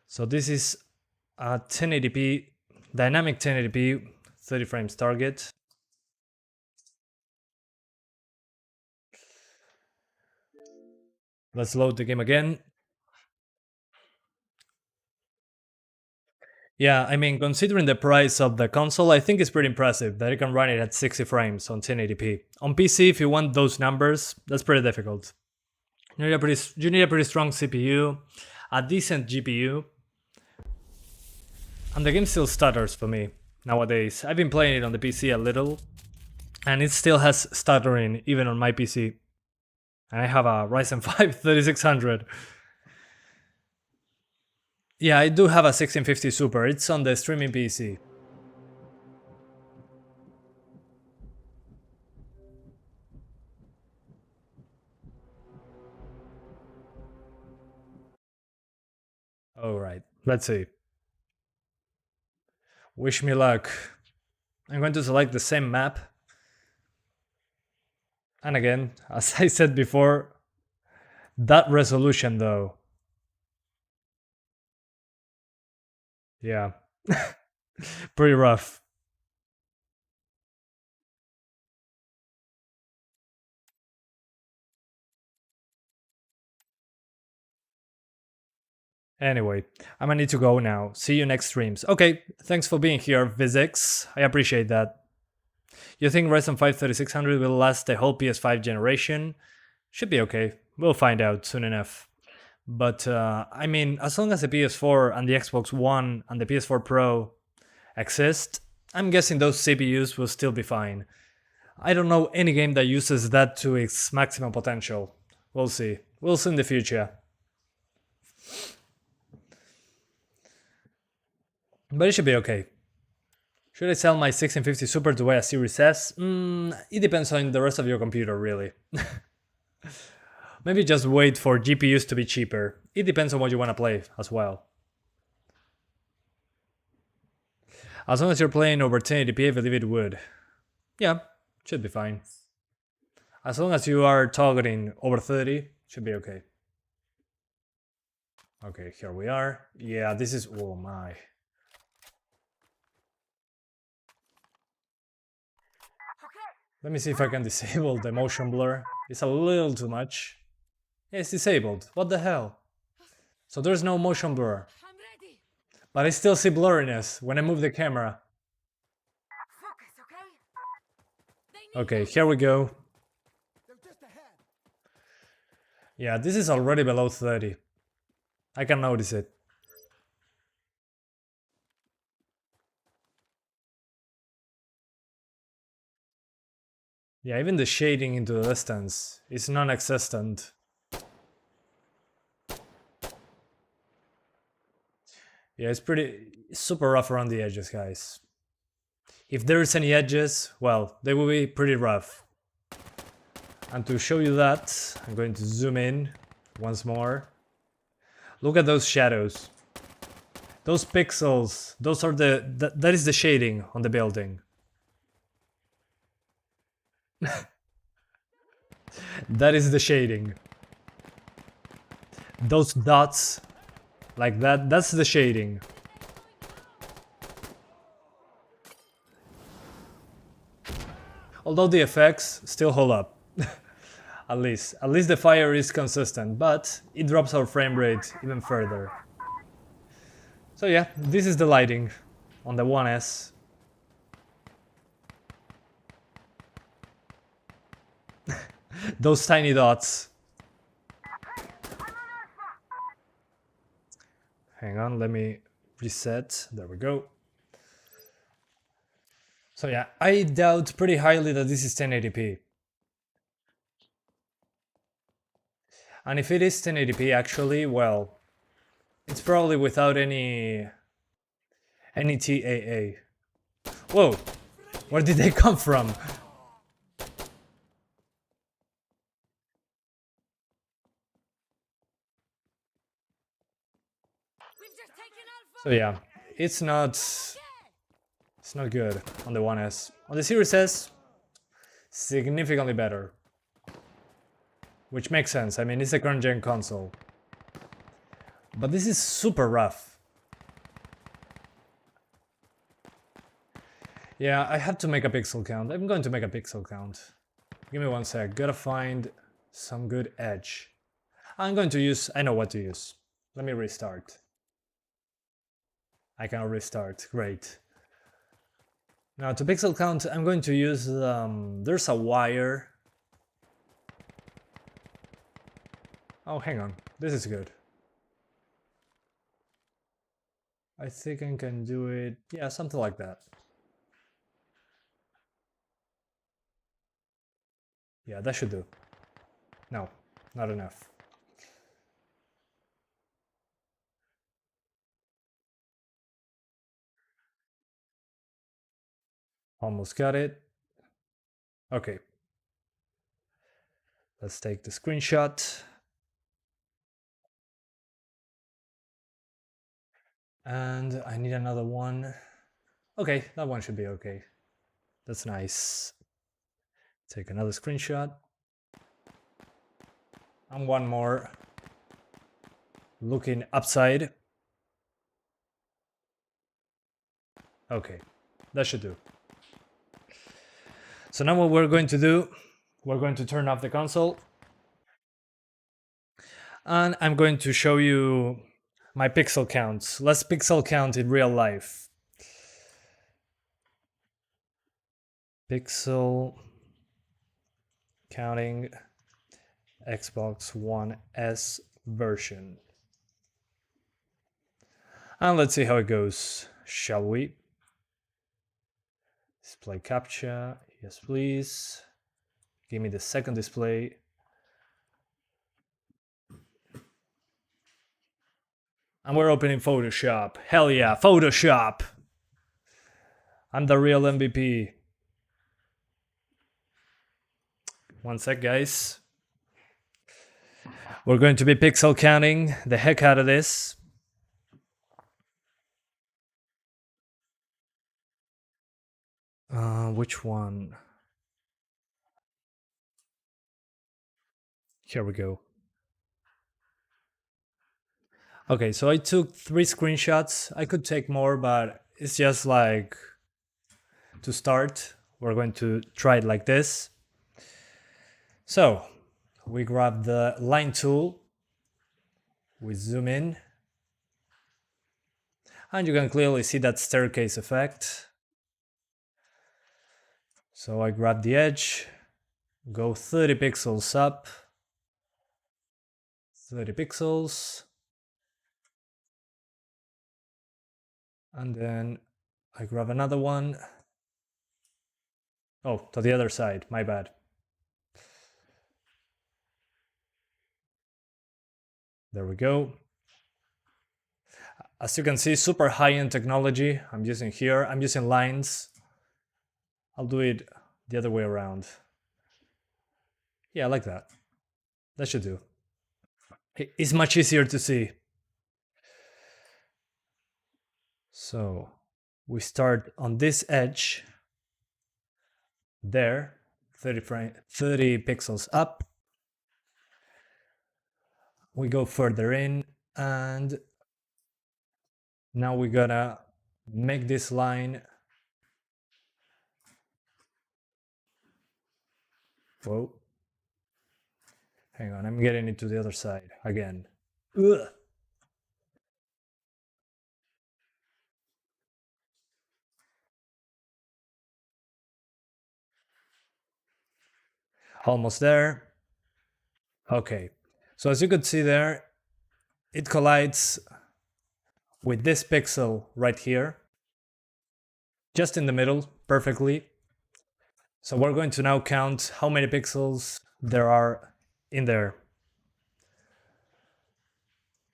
So this is a 1080p, dynamic 1080p, 30 frames target. Let's load the game again. Yeah, I mean, considering the price of the console, I think it's pretty impressive that you can run it at 60 frames on 1080p. On PC, if you want those numbers, that's pretty difficult. You need a pretty strong CPU, a decent GPU, and the game still stutters for me nowadays. I've been playing it on the PC a little, and it still has stuttering even on my PC. And I have a Ryzen 5 3600. Yeah, I do have a 1650 Super. It's on the streaming PC. Alright, let's see. Wish me luck. I'm going to select the same map. And again, as I said before, that resolution though. Yeah, pretty rough. Anyway, I'm gonna need to go now. See you next streams. Okay, thanks for being here, Physics. I appreciate that. You think Ryzen 5 3600 will last the whole PS5 generation? Should be okay. We'll find out soon enough. But I mean, as long as the PS4 and the Xbox One and the PS4 Pro exist, I'm guessing those CPUs will still be fine. I don't know any game that uses that to its maximum potential. We'll see. We'll see in the future. But it should be okay. Should I sell my 1650 Super to buy a Series S? It depends on the rest of your computer, really. Maybe just wait for GPUs to be cheaper. It depends on what you want to play as well. As long as you're playing over 1080p, I believe it would. Yeah, should be fine. As long as you are targeting over 30, should be okay. Okay, here we are. Yeah, this is... oh my. Let me see if I can disable the motion blur. It's a little too much. Yeah, it's disabled. What the hell? So there's no motion blur. I'm ready. But I still see blurriness when I move the camera. Focus, okay? Okay, here we go. They're just ahead. Yeah, this is already below 30. I can notice it. Yeah, even the shading into the distance is non-existent. Yeah, it's super rough around the edges, guys. If there's any edges, well, they will be pretty rough. And to show you that, I'm going to zoom in once more. Look at those shadows. Those pixels, those are that is the shading on the building. That is the shading. Those dots like that, that's the shading. Although the effects still hold up. At least the fire is consistent, but it drops our frame rate even further. So yeah, this is the lighting on the 1S. Those tiny dots. Hang on, let me reset. There we go. So yeah, I doubt pretty highly that this is 1080p. And if it is 1080p actually, well, it's probably without any TAA. Whoa, where did they come from? We've just taken Alpha. So yeah, it's not good on the 1S. On the Series S, significantly better. Which makes sense, I mean, it's a current gen console. But this is super rough. Yeah, I had to make a pixel count. I'm going to make a pixel count. Give me one sec, gotta find some good edge. I'm going to use, I know what to use. Let me restart. I cannot restart, great. Now to pixel count, I'm going to use, there's a wire. Oh, hang on, this is good. I think I can do it, yeah, something like that. Yeah, that should do. No, not enough. Almost got it. Okay. Let's take the screenshot. And I need another one. Okay, that one should be okay. That's nice. Take another screenshot. And one more. Looking upside. Okay, that should do. So now what we're going to do, we're going to turn off the console. And I'm going to show you my pixel counts. Let's pixel count in real life. Pixel counting Xbox One S version. And let's see how it goes, shall we? Display captcha, yes please. Give me the second display. And we're opening Photoshop. Hell yeah, Photoshop! I'm the real MVP. One sec, guys. We're going to be pixel counting the heck out of this. Which one? Here we go. Okay, so I took 3 screenshots. I could take more, but it's just like to start. We're going to try it like this. So we grab the line tool. We zoom in. And you can clearly see that staircase effect. So I grab the edge, go 30 pixels up, 30 pixels, and then I grab another one. Oh, to the other side, my bad. There we go. As you can see, super high-end technology I'm using here. I'm using lines. I'll do it the other way around. Yeah, I like that. That should do. It's much easier to see. So we start on this edge there, 30 pixels up. We go further in, and now we gotta make this line. Whoa. Hang on, I'm getting it to the other side again. Ugh. Almost there. Okay, so as you could see there, it collides with this pixel right here, just in the middle, perfectly. So we're going to now count how many pixels there are in there.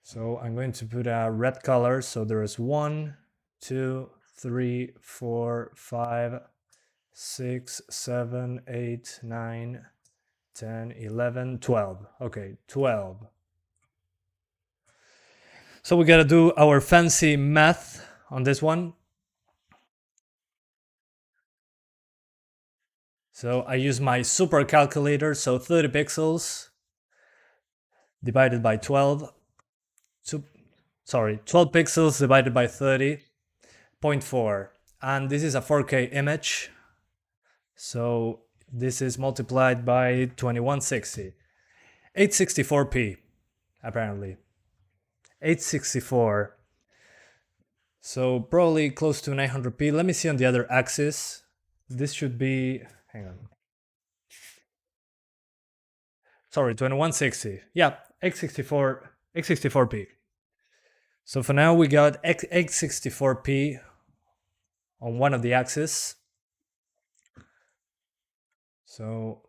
So I'm going to put a red color, so there is 1, 2, 3, 4, 5, 6, 7, 8, 9, 10, 11, 12. Okay, 12. So we gotta do our fancy math on this one. So I use my super calculator, so 30 pixels divided by 12. 12 pixels divided by 30.4. And this is a 4K image. So this is multiplied by 2160. 864p, apparently. 864. So probably close to 900p. Let me see on the other axis. This should be, hang on. Sorry, 2160. Yeah, 864p. So for now we got 864p on one of the axes. So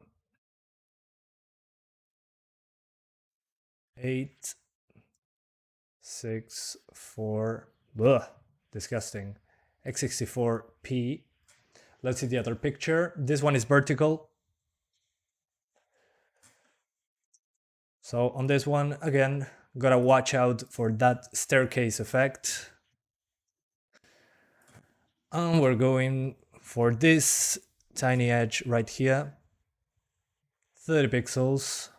864, ugh, disgusting. X64p. Let's see the other picture. This one is vertical. So on this one, again, gotta watch out for that staircase effect. And we're going for this tiny edge right here. 30 pixels.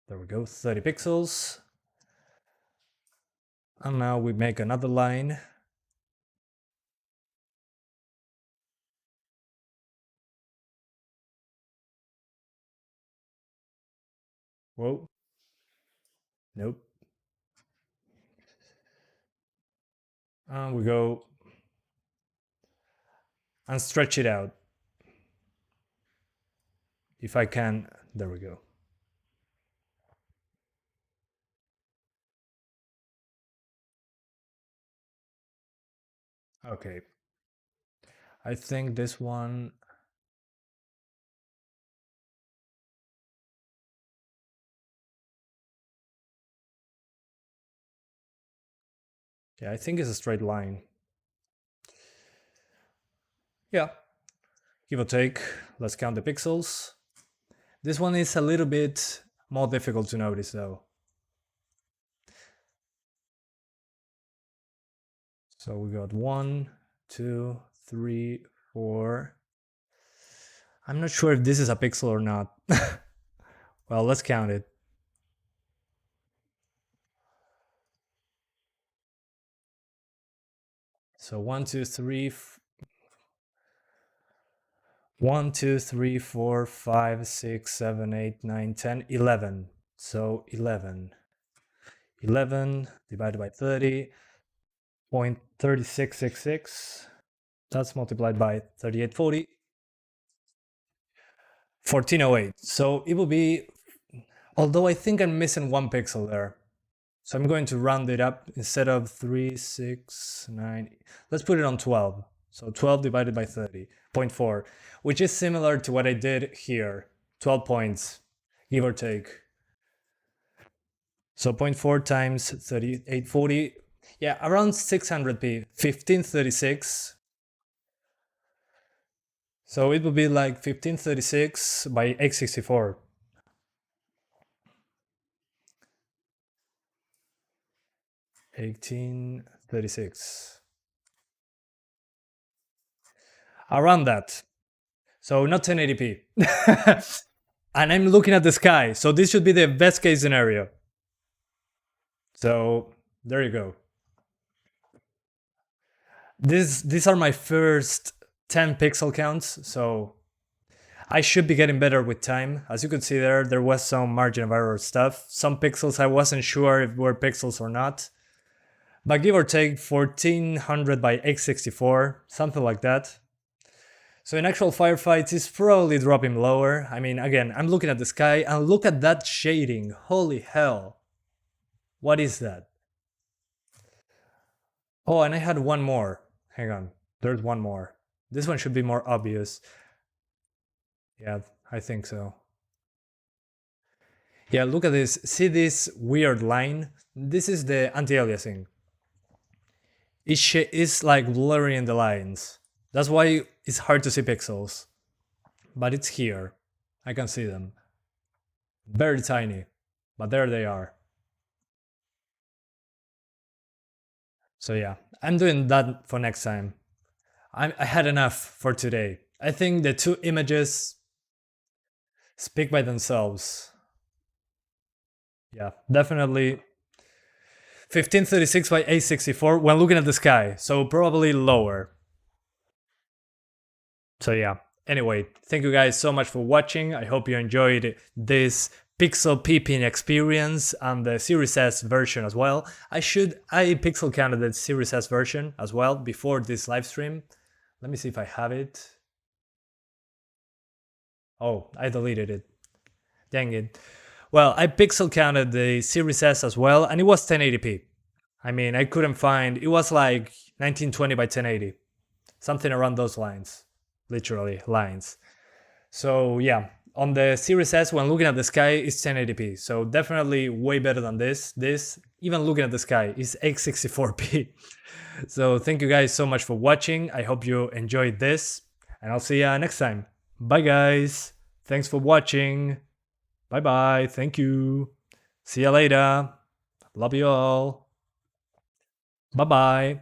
There we go, 30 pixels. And now we make another line. Whoa. Nope. We go and stretch it out. If I can, there we go. Okay. I think this one. Yeah, I think it's a straight line. Yeah, give or take. Let's count the pixels. This one is a little bit more difficult to notice though. So we got 1, 2, 3, 4. I'm not sure if this is a pixel or not. Well, let's count it. So 1, 2, 3, 1, 2, 3, 4, 5, 6, 7, 8, 9, 10, 11. So 11. 11 divided by 30, 0.3666. That's multiplied by 3840. 1408. So it will be, although I think I'm missing 1 pixel there. So I'm going to round it up instead of 3, 6, 9. Let's put it on 12. So 12 divided by 30, 0.4, which is similar to what I did here. 12 points, give or take. So 0.4 times 3840, yeah, around 600p, 1536. So it would be like 1536 by x64. $18.36. Around that. So not 1080p. And I'm looking at the sky. So this should be the best case scenario. So there you go. These are my first 10 pixel counts. So I should be getting better with time. As you could see there was some margin of error stuff. Some pixels I wasn't sure if were pixels or not. But give or take 1400 by x64, something like that. So in actual firefights, it's probably dropping lower. I mean, again, I'm looking at the sky and look at that shading. Holy hell. What is that? Oh, and I had one more. Hang on. There's one more. This one should be more obvious. Yeah, I think so. Yeah, look at this. See this weird line? This is the anti-aliasing. It's like blurring the lines. That's why it's hard to see pixels. But it's here. I can see them. Very tiny. But there they are. So yeah, I'm doing that for next time. I had enough for today. I think the 2 images speak by themselves. Yeah, definitely 1536 by 864 when looking at the sky, so probably lower. So yeah, anyway, thank you guys so much for watching. I hope you enjoyed this pixel peeping experience and the Series S version as well. I pixel counted the Series S version as well before this live stream. Let me see if I have it. Oh, I deleted it. Dang it. Well, I pixel counted the Series S as well, and it was 1080p. I mean, I couldn't find, it was like 1920 by 1080. Something around those lines. Literally, lines. So yeah, on the Series S, when looking at the sky, it's 1080p. So definitely way better than this. This, even looking at the sky, is x64p. So thank you guys so much for watching. I hope you enjoyed this, and I'll see ya next time. Bye guys. Thanks for watching. Bye bye. Thank you. See ya later. Love you all. Bye bye.